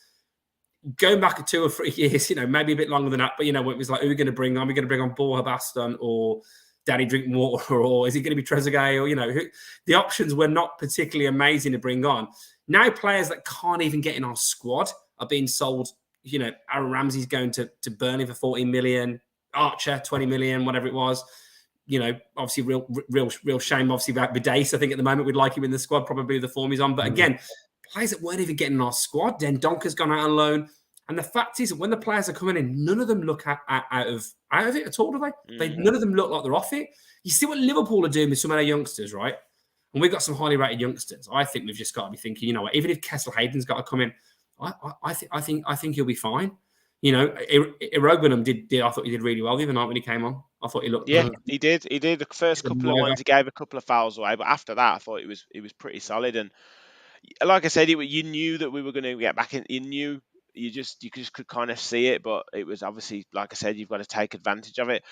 going back 2 or 3 years, maybe a bit longer than that, but it was like, who are we going to bring on? Are we going to bring on Borja Baston or Danny Drinkwater, or is it going to be Trezeguet? Or, the options were not particularly amazing to bring on. Now players that can't even get in our squad are being sold. Aaron Ramsey's going to Burnley for 14 million, Archer 20 million, whatever it was. Obviously real shame, obviously, about Bidace. I think at the moment we'd like him in the squad, probably the form he's on. But again, players that weren't even getting in our squad. Then Donker's gone out on loan. And the fact is that when the players are coming in, none of them look out of it at all, do they? None of them look like they're off it. You see what Liverpool are doing with some of their youngsters, right? And we've got some highly rated youngsters. I think we've just got to be thinking, even if Kessel Hayden's got to come in, I think he'll be fine. Irogunum did. I thought he did really well the other night when he came on. I thought he looked. Yeah, he did. He did. The first couple of ones, he gave a couple of fouls away, but after that, I thought he was pretty solid. And like I said, you knew that we were going to get back in. You knew. You just could kind of see it, but it was obviously, like I said, you've got to take advantage of it.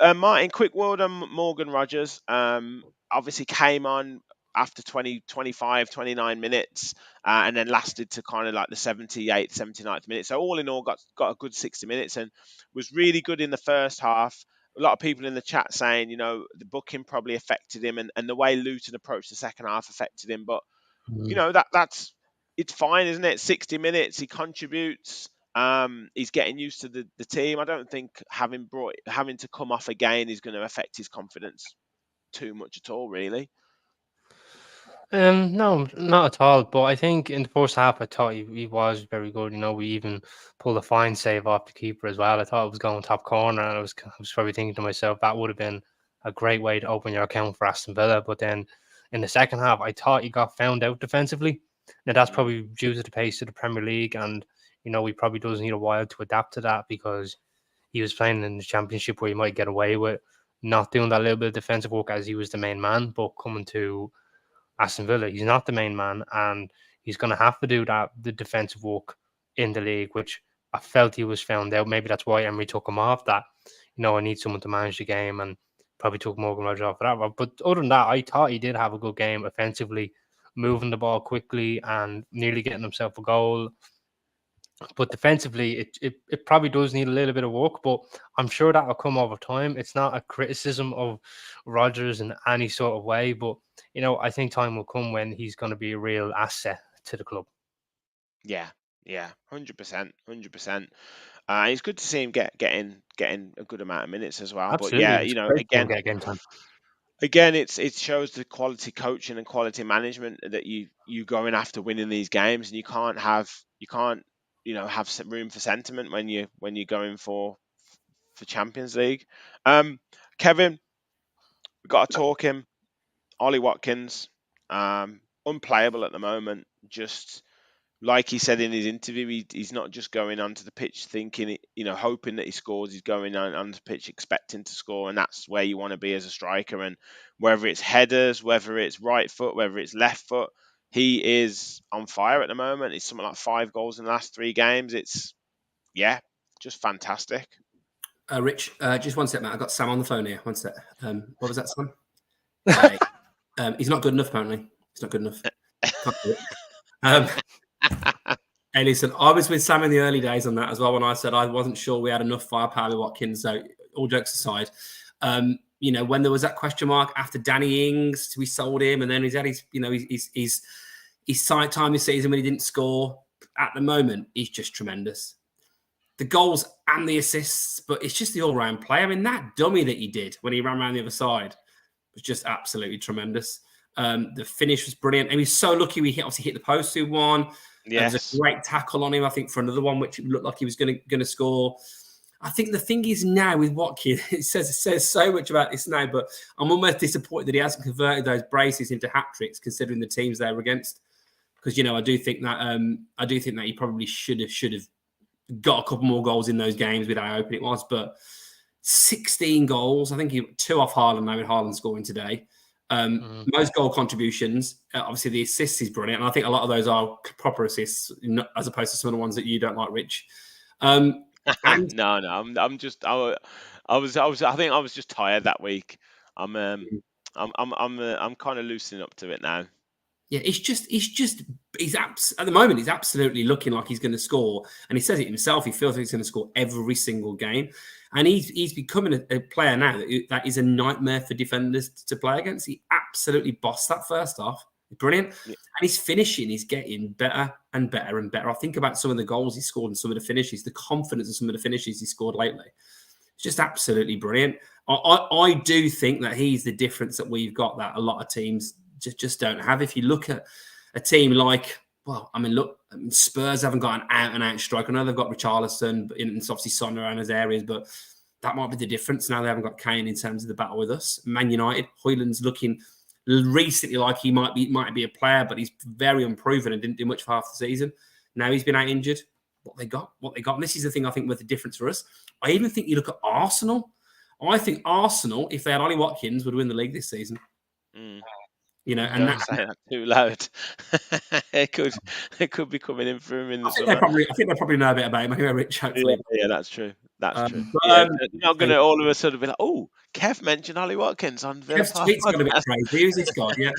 Martin, quick word on Morgan Rogers. Obviously came on after 20, 25, 29 minutes, and then lasted to kind of like the 78th, 79th minute. So all in all, got a good 60 minutes and was really good in the first half. A lot of people in the chat saying, the booking probably affected him, and the way Luton approached the second half affected him. But that's it's fine, isn't it? 60 minutes, he contributes. He's getting used to the team. I don't think having to come off again is going to affect his confidence too much at all, really. No, not at all. But I think in the first half, I thought he was very good. We even pulled a fine save off the keeper as well. I thought it was going top corner, and I was probably thinking to myself that would have been a great way to open your account for Aston Villa. But then in the second half, I thought he got found out defensively. Now that's probably due to the pace of the Premier League, and he probably does need a while to adapt to that because he was playing in the Championship where he might get away with not doing that little bit of defensive work as he was the main man, but coming to Aston Villa, he's not the main man, and he's going to have to do the defensive work in the league, which I felt he was found out. Maybe that's why Emery took him off. That I need someone to manage the game, and probably took Morgan Rogers off for that. But other than that, I thought he did have a good game offensively, moving the ball quickly and nearly getting himself a goal. But defensively, it probably does need a little bit of work, but I'm sure that will come over time. It's not a criticism of Rodgers in any sort of way, but I think time will come when he's going to be a real asset to the club. Yeah, 100%. It's good to see him getting a good amount of minutes as well. Absolutely. But again, again, it shows the quality coaching and quality management that you going after winning these games, and you can't have some room for sentiment when you're going for Champions League. Kevin, we got to talk him. Ollie Watkins, unplayable at the moment. Just like he said in his interview, he's not just going onto the pitch thinking, hoping that he scores. He's going on the pitch expecting to score, and that's where you want to be as a striker. And whether it's headers, whether it's right foot, whether it's left foot, he is on fire at the moment. It's something like 5 goals in the last 3 games. It's just fantastic. Rich, just one sec, mate. I got Sam on the phone here. One sec. What was that, Sam? He's not good enough, apparently. He's not good enough. Hey, listen, I was with Sam in the early days on that as well when I said I wasn't sure we had enough firepower with Watkins. So, all jokes aside, when there was that question mark after Danny Ings, we sold him, and then he's had his side time this season when he didn't score. At the moment, he's just tremendous. The goals and the assists, but it's just the all-round play. I mean, that dummy that he did when he ran around the other side was just absolutely tremendous. The finish was brilliant. And he's so lucky we obviously hit the post 2-1. Yes. There's a great tackle on him, I think, for another one, which looked like he was going to score. I think the thing is now with Watkins, it says so much about this now, but I'm almost disappointed that he hasn't converted those braces into hat-tricks, considering the teams they were against. Because, I do think that he probably should have got a couple more goals in those games with how open it was. But 16 goals, I think 2 off Haaland now with Haaland scoring today. Most goal contributions, obviously the assists is brilliant, and I think a lot of those are proper assists, as opposed to some of the ones that you don't like, Rich. No, I'm just I think I was just tired that week. I'm kind of loosening up to it now. Yeah, at the moment he's absolutely looking like he's going to score, and he says it himself. He feels like he's going to score every single game. And he's becoming a player now that is a nightmare for defenders to play against. He absolutely bossed that first half. Brilliant. Yeah. And his finishing is getting better and better and better. I think about some of the goals he scored and some of the finishes, the confidence of some of the finishes he scored lately. It's just absolutely brilliant. I do think that he's the difference that we've got that a lot of teams just don't have. If you look at a team like, Spurs haven't got an out-and-out striker. I know they've got Richarlison, and it's obviously Son around his areas, but that might be the difference. Now they haven't got Kane in terms of the battle with us. Man United, Højlund's looking recently like he might be a player, but he's very unproven and didn't do much for half the season. Now he's been out injured. What they got. And this is the thing I think with the difference for us. I even think you look at Arsenal. I think Arsenal, if they had Ollie Watkins, would win the league this season. And that's too loud. it could be coming in for him in the summer. I think they probably know a bit about him anyway, Rich. Hopefully, yeah, that's true. That's true. But, Yeah, they're not going to all of a sudden be like, "Oh, Kev mentioned Ollie Watkins on Villa Kev's Park." tweets got a bit crazy. Who's this guy? Yeah.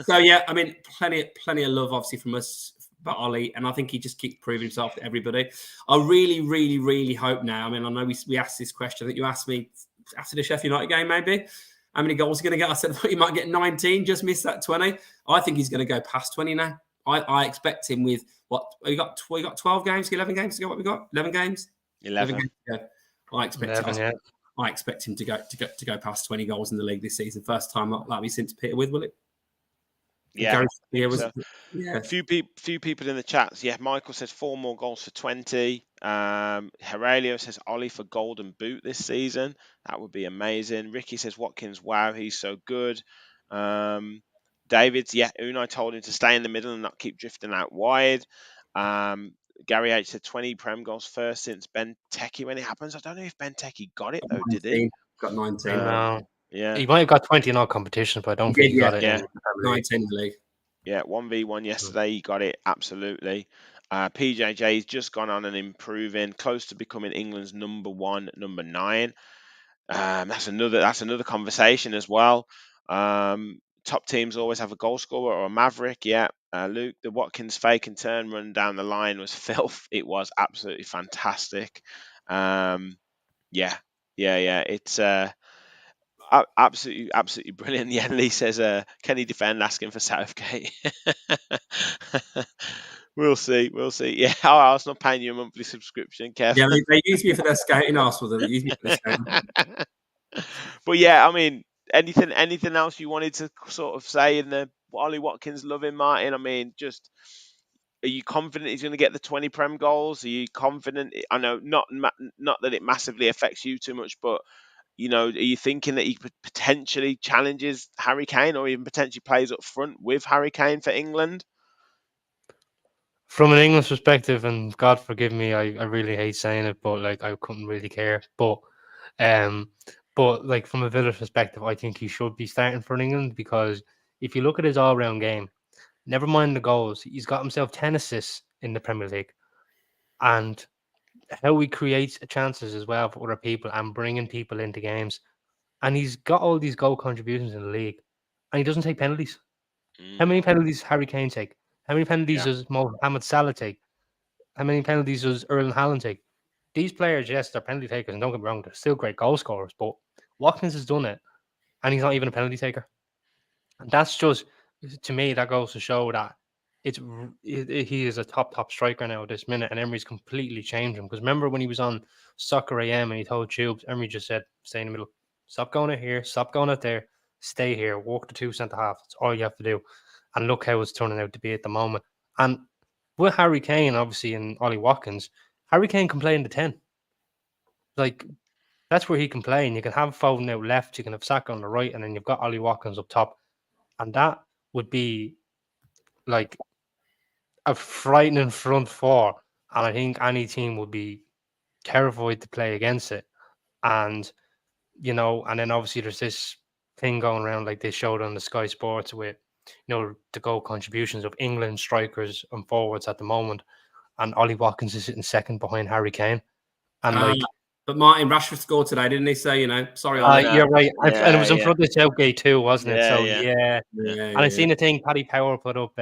So yeah, I mean, plenty of love, obviously, from us about Ollie, and I think he just keeps proving himself to everybody. I really, really, really hope now. I mean, I know we asked this question. I think you asked me after the Sheffield United game, maybe. How many goals are going to get? I said, I thought he might get 19, just missed that 20. I think he's going to go past 20 now. I expect him with what we got 12 games, 11 games to go. What we got? 11 games? 11 games to go. I expect 11, yeah. I expect him to go past 20 goals in the league this season. First time like that since Peter With, will it? Yeah, Yeah. Few people in the chats. Yeah, Michael says 4 more goals for 20. Heralio says Ollie for Golden Boot this season. That would be amazing. Ricky says Watkins, wow, he's so good. David's, yeah, Unai told him to stay in the middle and not keep drifting out wide. Gary H said 20 Prem goals first since Ben Teki when it happens. I don't know if Ben Teki got it though, did he? Got 19. No. Yeah. He might have got 20 in all competitions, but I don't think he got it in the Premier League. 19 in the league. Yeah, 1v1 yesterday, he got it, absolutely. PJJ's just gone on and improving, close to becoming England's number 1, number 9. That's another conversation as well. Top teams always have a goal scorer or a maverick. Yeah, Luke, the Watkins fake and turn run down the line was filth. It was absolutely fantastic. Yeah. It's absolutely brilliant. Yenli says, "Can he defend?" Asking for Southgate. We'll see. Yeah, Arsenal paying you a monthly subscription, Kev. Yeah, they use me for their scouting, Arsenal. They use me for their scouting. But yeah, I mean, anything else you wanted to sort of say in the Ollie Watkins loving Martin? I mean, just are you confident he's going to get the 20 Prem goals? Are you confident? I know not that it massively affects you too much, but you know, are you thinking that he potentially challenges Harry Kane or even potentially plays up front with Harry Kane for England? From an English perspective, and God forgive me, I really hate saying it, but like I couldn't really care. But like from a Villa perspective, I think he should be starting for England because if you look at his all-round game, never mind the goals, he's got himself 10 assists in the Premier League, and how he creates chances as well for other people and bringing people into games, and he's got all these goal contributions in the league, and he doesn't take penalties. How many penalties Harry Kane take? How many penalties does Mohamed Salah take? How many penalties does Erling Haaland take? These players, yes, they're penalty takers, and don't get me wrong, they're still great goal scorers, but Watkins has done it, and he's not even a penalty taker. And that's just, to me, that goes to show that he is a top striker now at this minute, and Emery's completely changed him. Because remember when he was on Soccer AM and he told Tubes, Emery just said, stay in the middle. Stop going out here, stop going out there, stay here, walk the 2 centre halves. That's all you have to do. And look how it's turning out to be at the moment. And with Harry Kane, obviously, and Ollie Watkins, Harry Kane can play in the 10. Like, that's where he can play. And you can have Foden out left, you can have Saka on the right, and then you've got Ollie Watkins up top. And that would be like a frightening front four. And I think any team would be terrified to play against it. And, you know, and then obviously there's this thing going around like they showed on the Sky Sports with, you know, the goal contributions of England strikers and forwards at the moment. And Ollie Watkins is sitting second behind Harry Kane. And but Martin Rashford scored today, didn't he? So, you know, sorry, Ollie. You're right. And it was in front of Southgate too, wasn't it? So, Yeah. And I seen a thing Paddy Power put up,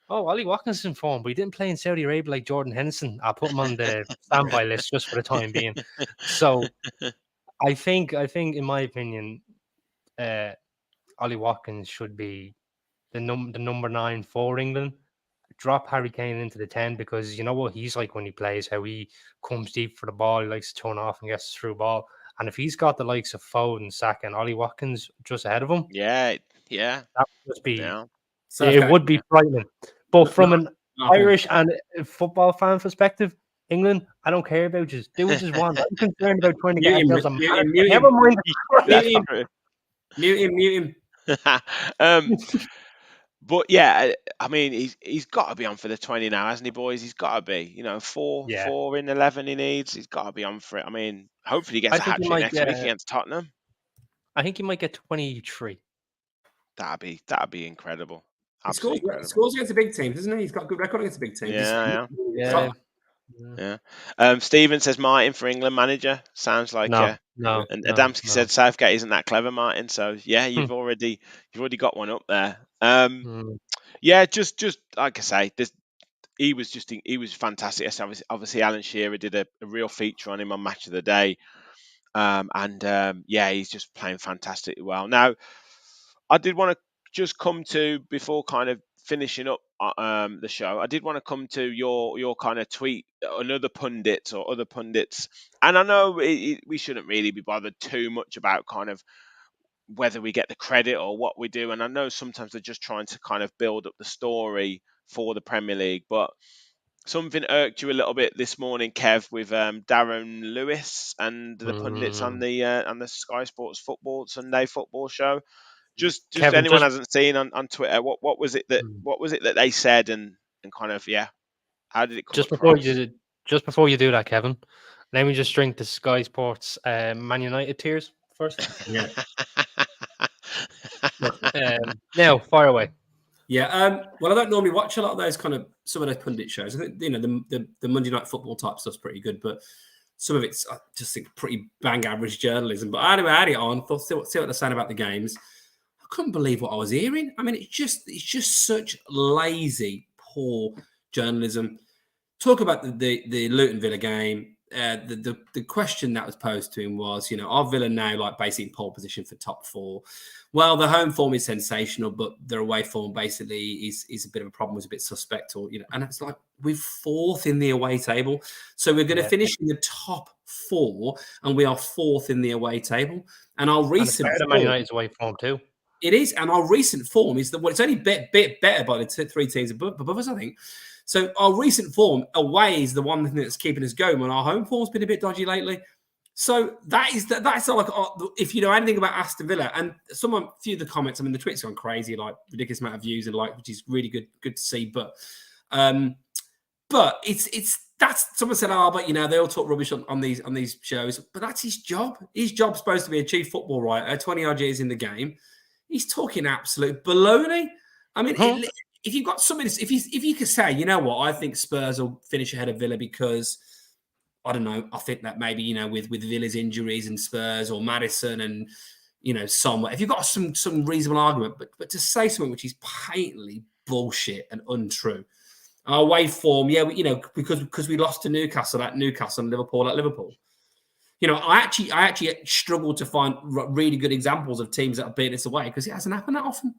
Ollie Watkins is in form, but he didn't play in Saudi Arabia like Jordan Henderson. I'll put him on the standby list just for the time being. So I think in my opinion, Ollie Watkins should be the number 9 for England. Drop Harry Kane into the 10 because you know what he's like when he plays, how he comes deep for the ball, he likes to turn off and gets through ball. And if he's got the likes of Foden, Saka, and Ollie Watkins just ahead of him, that would just be it would be frightening. But from an Irish and football fan perspective, England, I don't care about you. Do what you want. I'm concerned about trying to get ourselves a manager. Never mind. Mute him. But yeah, I mean, he's got to be on for the 20 now, hasn't he, boys? He's got to be. You know, 4 in 11 he needs. He's got to be on for it. I mean, hopefully he gets a hat trick next week against Tottenham. I think he might get 23. That'd be incredible. He scores against the big teams, doesn't he? He's got a good record against the big teams. Yeah. Yeah. Stephen says Martin for England manager. Sounds like No, and no, Adamski no. said Southgate isn't that clever, Martin. So yeah, Hmm. you've already got one up there. Mm. Yeah, just like I say, he was fantastic. Obviously, Alan Shearer did a real feature on him on Match of the Day, yeah, he's just playing fantastically well. Now, I did want to just come to before kind of finishing up the show. I did want to come to your kind of tweet on other pundits or other pundits, and I know we shouldn't really be bothered too much about kind of whether we get the credit or what we do. And I know sometimes they're just trying to kind of build up the story for the Premier League, but something irked you a little bit this morning, Kev, with Darren Lewis and the pundits on the Sky Sports Football Sunday Football Show. Just Kevin, anyone just hasn't seen on Twitter, what was it that they said and kind of how did it come just before you across? do that, Kevin, let me just drink the Sky Sports Man United tears first. Yeah. Now, fire away. Yeah. Well, I don't normally watch a lot of those some of those pundit shows. I think the Monday Night Football type stuff's pretty good, but some of it's I just think pretty bang average journalism. But anyway, I had it on. Thought see what they're saying about the games. I couldn't believe what I was hearing. I mean, it's just such lazy, poor journalism. Talk about the Luton Villa game. The question that was posed to him was, are Villa now like basically in pole position for top four? Well, the home form is sensational, but their away form basically is a bit of a problem, was a bit suspect, and it's like we're fourth in the away table. So we're going to finish in the top four, and we are fourth in the away table. And our recent and Man United's away form too. It is, and our recent form is it's only a bit better by the three teams above us, I think. So our recent form away is the one thing that's keeping us going, when our home form's been a bit dodgy lately. So that's like, if you know anything about Aston Villa, and a few of the comments, I mean, the tweets gone crazy, like ridiculous amount of views and which is really good to see. But that's someone said, but they all talk rubbish on these shows, but that's his job. His job's supposed to be a chief football writer, 20 odd years in the game. He's talking absolute baloney. I mean, if you've got something, if you could say, you know what, I think Spurs will finish ahead of Villa because, I don't know, I think that maybe, with Villa's injuries and Spurs or Maddison and, somewhere, if you've got some reasonable argument, but to say something which is patently bullshit and untrue. Our away form, because we lost to Newcastle at Newcastle and Liverpool at Liverpool. I actually struggled to find really good examples of teams that have beaten us away because it hasn't happened that often.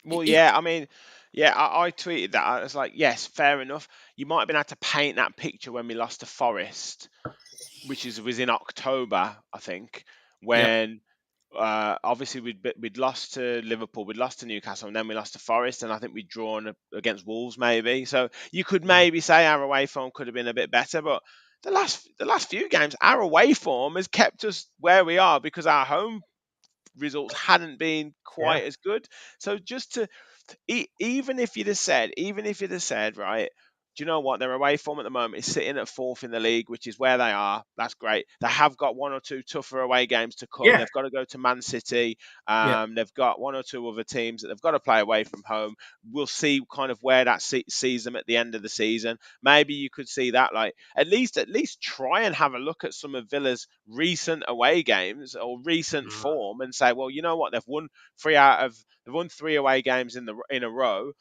Well, I mean, I tweeted that. I was like, yes, fair enough. You might have been able to paint that picture when we lost to Forest, which was in October, I think, when obviously we'd lost to Liverpool, we'd lost to Newcastle, and then we lost to Forest, and I think we'd drawn against Wolves, maybe. So you could maybe say our away form could have been a bit better, but the last few games, our away form has kept us where we are because our home results hadn't been quite as good. So just to even if you'd have said, right, do you know what? Their away form at the moment is sitting at fourth in the league, which is where they are. That's great. They have got one or two tougher away games to come. Yeah. They've got to go to Man City. They've got one or two other teams that they've got to play away from home. We'll see kind of where that sees them at the end of the season. Maybe you could see that, like at least try and have a look at some of Villa's recent away games or recent form and say, well, you know what? They've won three away games in a row.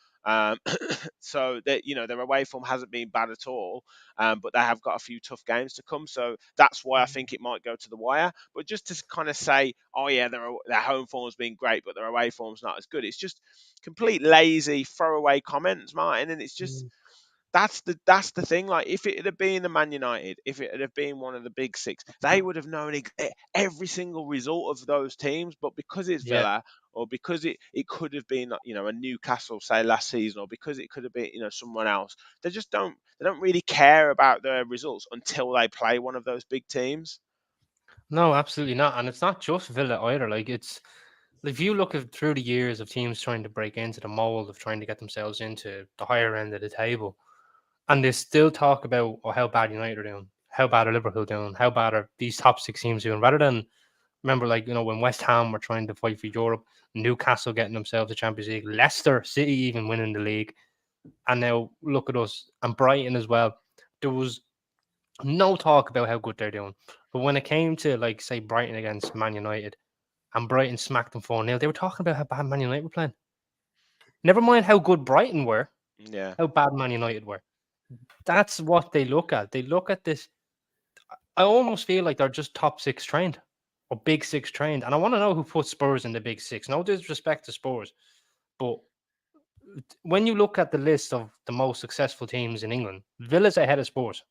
So that their away form hasn't been bad at all, but they have got a few tough games to come. So that's why I think it might go to the wire. But just to kind of say, oh yeah, their home form's been great, but their away form's not as good. It's just complete lazy throwaway comments, Martin, and it's just. That's the thing. Like, if it had been the Man United, if it had been one of the big six, they would have known every single result of those teams. But because it's Villa, or because it could have been a Newcastle, say last season, or because it could have been someone else, they don't really care about their results until they play one of those big teams. No, absolutely not. And it's not just Villa either. Like, if you look through the years of teams trying to break into the mold of trying to get themselves into the higher end of the table, and they still talk about how bad United are doing, how bad are Liverpool doing, how bad are these top six teams doing, rather than remember, when West Ham were trying to fight for Europe, Newcastle getting themselves the Champions League, Leicester City even winning the league, and now look at us, and Brighton as well. There was No talk about how good they're doing. But when it came to, like, say, Brighton against Man United, and Brighton smacked them 4-0, they were talking about how bad Man United were playing. Never mind how good Brighton were, Yeah. how bad Man United were. That's what they look at. They look at this. I almost feel like they're just top six trained or big six trained. And I want to know who put Spurs in the big six. No disrespect to Spurs, but when you look at the list of the most successful teams in England, Villa's ahead of Spurs.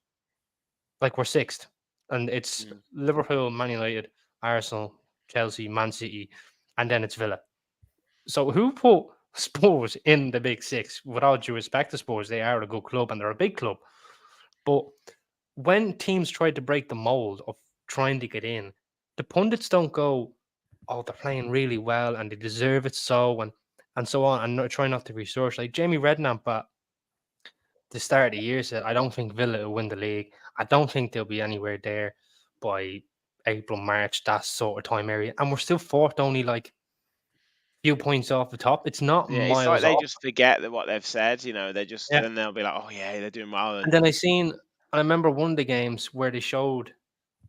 Like, we're sixth. And it's Mm. Liverpool, Man United, Arsenal, Chelsea, Man City, and then it's Villa. So who put Spurs in the big six? With all due respect to Spurs, they are a good club and they're a big club. But when teams try to break the mold of trying to get in, the pundits don't go, "Oh, they're playing really well and they deserve it so," and so on, and try not to research. Like Jamie Redknapp at the start of the year said, "I don't think Villa will win the league. I don't think they'll be anywhere there by April, March, that sort of time area." And we're still fourth, only like few points off the top. It's not Yeah, it's like miles they off. just forget that what they've said. They just Yeah. then they'll be like, "Oh yeah, they're doing well." And then I remember one of the games where they showed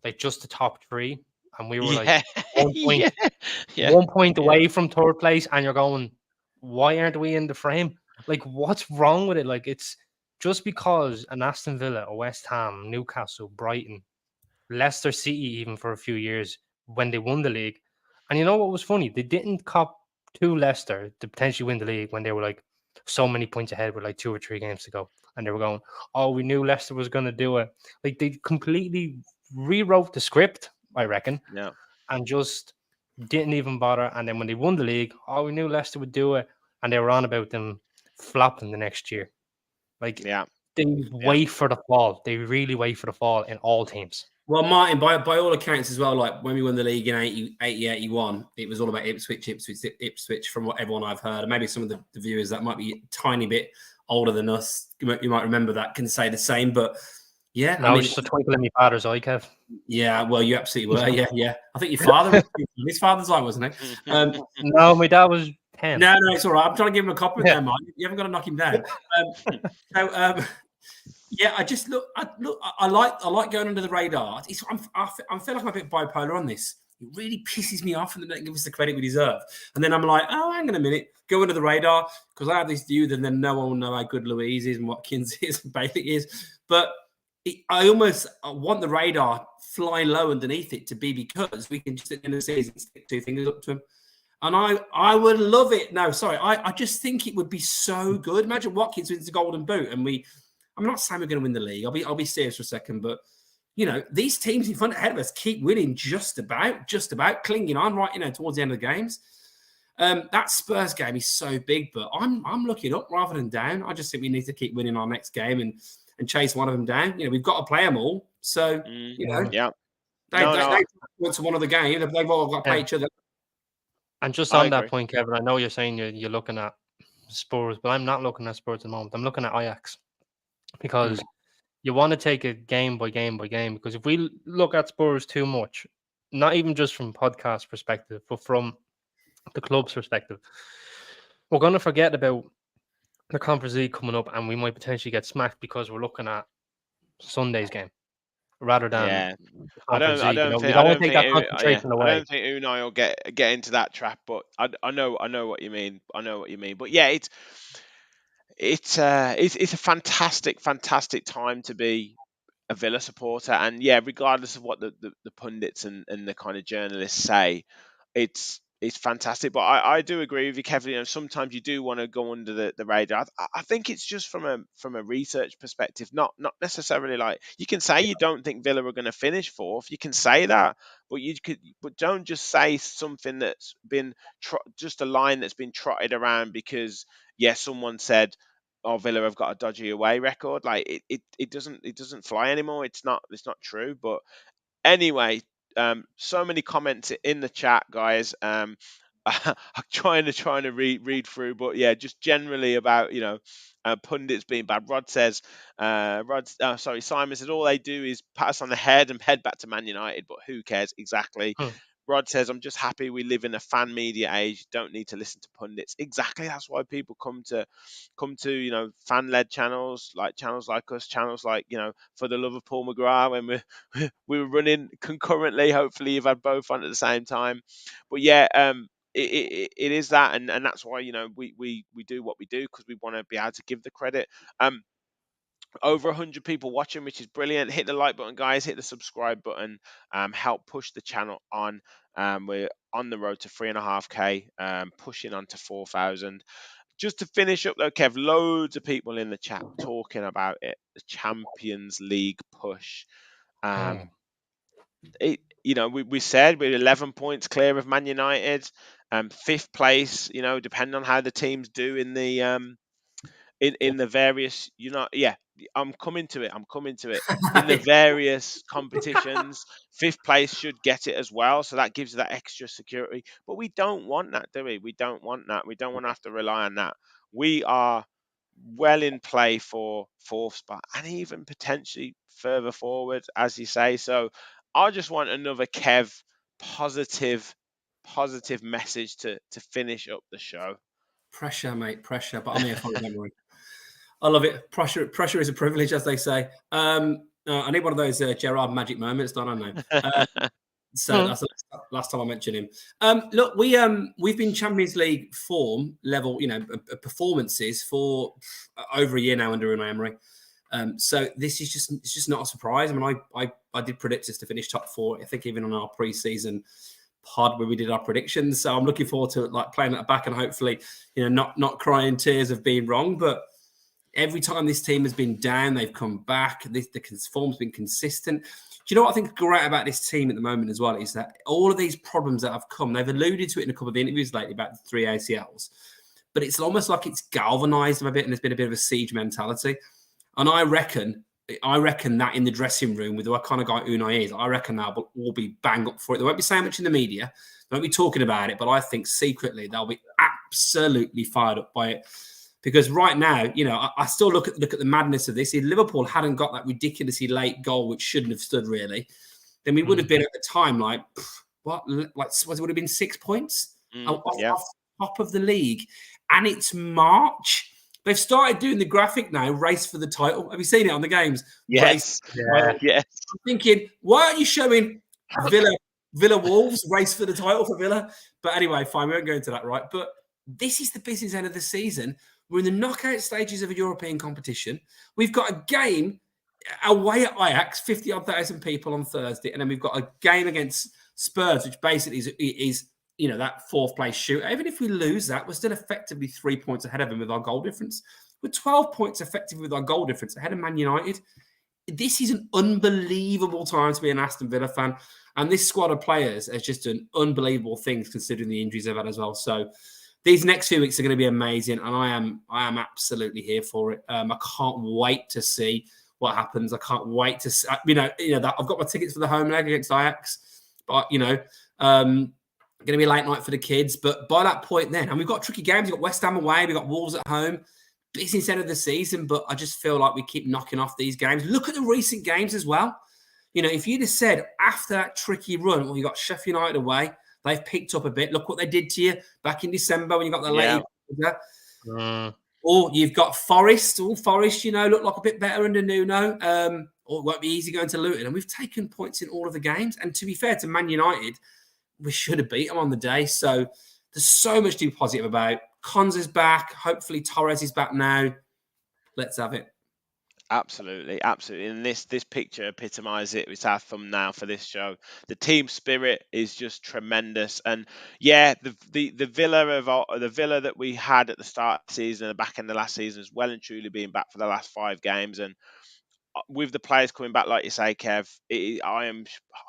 like just the top three, and we were like Yeah, 1 point, yeah, yeah, 1 point yeah, away from third place, and you're going, why aren't we in the frame? Like, what's wrong with it? Like, it's just because an Aston Villa, a West Ham, Newcastle, Brighton, Leicester City, even for a few years when they won the league. And you know what was funny? They didn't cop to Leicester to potentially win the league when they were like so many points ahead with like 2 or 3 games to go. And they were going, "Oh, we knew Leicester was going to do it." Like, they completely rewrote the script, I reckon, yeah, and just didn't even bother. And then when they won the league, "Oh, we knew Leicester would do it." And they were on about them flopping the next year. Like, yeah, they yeah. wait for the fall. They really wait for the fall in all teams. Well, Martin, by all accounts as well, like when we won the league in 80, 81, it was all about Ipswich, from what everyone I've heard. And maybe some of the viewers that might be a tiny bit older than us, you might remember that, can say the same. But yeah, No, it's just a twinkle in my father's eye, Kev. yeah, well, you absolutely were. Yeah, yeah. I think your father was his father's eye, wasn't it? No, my dad was 10. No, it's all right. I'm trying to give him a compliment Yeah. there, Martin. You haven't got to knock him down. Yeah, I just look. I like going under the radar. I feel like I'm a bit bipolar on this. It really pisses me off, and they don't give us the credit we deserve. And then I'm like, oh, hang on a minute, go under the radar because I have this view that then no one will know how good Louise is and Watkins is and Bailey is. But I almost want the radar fly low underneath it to be because we can just at the end of the season stick 2 fingers up to him. And I would love it. No, sorry, I just think it would be so good. Imagine Watkins wins the Golden Boot, and I'm not saying we're going to win the league. I'll be serious for a second, but these teams in front ahead of us keep winning just about clinging on right, towards the end of the games. That Spurs game is so big, but I'm looking up rather than down. I just think we need to keep winning our next game and chase one of them down. We've got to play them all. So yeah. they want to one of the game. They've all got to play each other. And just I on that agree. point, Kevin, I know you're saying you're looking at Spurs, but I'm not looking at Spurs at the moment. I'm looking at Ajax because you want to take it game by game by game. Because if we look at Spurs too much, not even just from podcast perspective, but from the club's perspective, we're going to forget about the Conference League coming up, and we might potentially get smacked because we're looking at Sunday's game rather than Yeah, Conference League. You I don't want don't to take think, that concentration I away. don't think Unai will get into that trap. But I know what you mean. I know what you mean. But yeah, it's a fantastic time to be a Villa supporter, and yeah, regardless of what the pundits and the kind of journalists say, it's fantastic. But I do agree with you, Kevin. Sometimes you do want to go under the radar. I think it's just from a research perspective, not necessarily like you can say you don't think Villa are going to finish fourth. You can say that, but don't just say something that's been just a line that's been trotted around because someone said, "Oh, Villa have got a dodgy away record." Like it doesn't fly anymore. It's not true. But anyway, so many comments in the chat, guys. I'm trying to read through, but yeah, just generally about pundits being bad. Rod says, Simon said all they do is pat us on the head and head back to Man United, but who cares exactly? Rod says, I'm just happy we live in a fan media age. Don't need to listen to pundits. Exactly. That's why people come to fan led channels like us, channels like, For the Love of Paul McGrath, when we were running concurrently. Hopefully you've had both on at the same time. But yeah, it is that, and that's why we do what we do, because we want to be able to give the credit. Over 100 people watching, which is brilliant. Hit the like button, guys. Hit the subscribe button. Help push the channel on. We're on the road to 3.5k, pushing on to 4,000. Just to finish up though, Kev, loads of people in the chat talking about it. The Champions League push. We said we're 11 points clear of Man United. 5th place. Depending on how the teams do in the in the various, I'm coming to it. In the various competitions, 5th place should get it as well, so that gives you that extra security. But we don't want that, do we? We don't want that. We don't want to have to rely on that. We are well in play for 4th spot, and even potentially further forward, as you say. So I just want another Kev positive message to finish up the show. Pressure, mate, pressure. But I'm here for it, memory. I love it. Pressure is a privilege, as they say. I need one of those Gerard magic moments, don't I? Know. So that's the last time I mentioned him. Look, we've been Champions League form level, performances for over a year now under Unai Emery. So this is just not a surprise. I mean, I did predict us to finish top 4. I think even on our pre-season pod where we did our predictions. So I'm looking forward to playing that back and hopefully, not crying tears of being wrong. But every time this team has been down, they've come back. The form's been consistent. Do you know what I think is great about this team at the moment as well is that all of these problems that have come, they've alluded to it in a couple of interviews lately about the 3 ACLs, but it's almost like it's galvanized them a bit and there's been a bit of a siege mentality. And I reckon that in the dressing room with the kind of guy Unai is, I reckon they'll all be bang up for it. They won't be saying much in the media. They won't be talking about it, but I think secretly they'll be absolutely fired up by it. Because right now, I still look at the madness of this. If Liverpool hadn't got that ridiculously late goal, which shouldn't have stood really, then we would have been at the time would it have been 6 points off top of the league, and it's March. They've started doing the graphic now, race for the title. Have you seen it on the games? Yes. Yes. I'm thinking, why aren't you showing Villa Wolves race for the title for Villa? But anyway, fine, we won't go into that, right? But this is the business end of the season. We're in the knockout stages of a European competition. We've got a game away at Ajax, 50,000 people on Thursday, and then we've got a game against Spurs, which basically is that 4th place shoot. Even if we lose that, we're still effectively 3 points ahead of them with our goal difference. We're 12 points effectively with our goal difference ahead of Man United. This is an unbelievable time to be an Aston Villa fan, and this squad of players has just done unbelievable things considering the injuries they've had as well. So these next few weeks are going to be amazing, and I am absolutely here for it. I can't wait to see what happens. I can't wait to see, that I've got my tickets for the home leg against Ajax, but going to be a late night for the kids. But by that point, then, and we've got tricky games. We've got West Ham away, we've got Wolves at home. Business end of the season, but I just feel like we keep knocking off these games. Look at the recent games as well. If you'd have said after that tricky run, well, you got Sheffield United away. They've picked up a bit. Look what they did to you back in December when you got the late. Or you've got Forest. Oh, Forest, look like a bit better under Nuno. Or it won't be easy going to Luton. And we've taken points in all of the games. And to be fair to Man United, we should have beat them on the day. So there's so much to be positive about. Cons is back. Hopefully Torres is back now. Let's have it. Absolutely. And this picture epitomizes it. It's our thumbnail for this show. The team spirit is just tremendous. And yeah, the Villa that we had at the start of the season and the back end of the last season is well and truly being back for the last 5 games. And with the players coming back, like you say, Kev, I am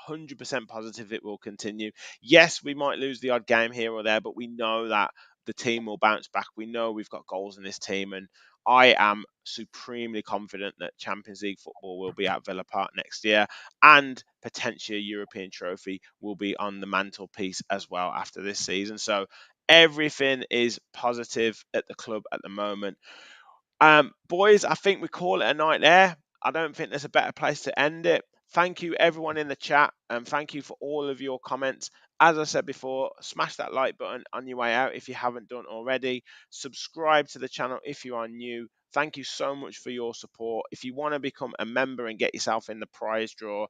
100% positive it will continue. Yes, we might lose the odd game here or there, but we know that the team will bounce back. We know we've got goals in this team, and I am supremely confident that Champions League football will be at Villa Park next year, and potentially a European trophy will be on the mantelpiece as well after this season. So everything is positive at the club at the moment. Boys, I think we call it a night there. I don't think there's a better place to end it. Thank you everyone in the chat, and thank you for all of your comments. As I said before, smash that like button on your way out if you haven't done already. Subscribe to the channel if you are new. Thank you so much for your support. If you want to become a member and get yourself in the prize draw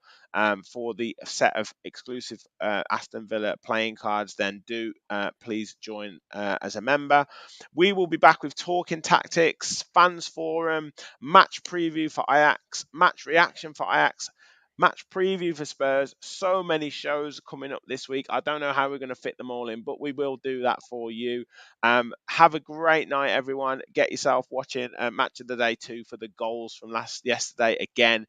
for the set of exclusive Aston Villa playing cards, then do please join as a member. We will be back with Talking Tactics, Fans Forum, match preview for Ajax, match reaction for Ajax, match preview for Spurs. So many shows coming up this week. I don't know how we're going to fit them all in, but we will do that for you. Have a great night, everyone. Get yourself watching Match of the Day 2 for the goals from yesterday again.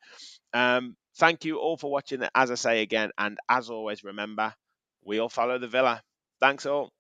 Thank you all for watching, as I say again, and as always, remember, we all follow the Villa. Thanks all.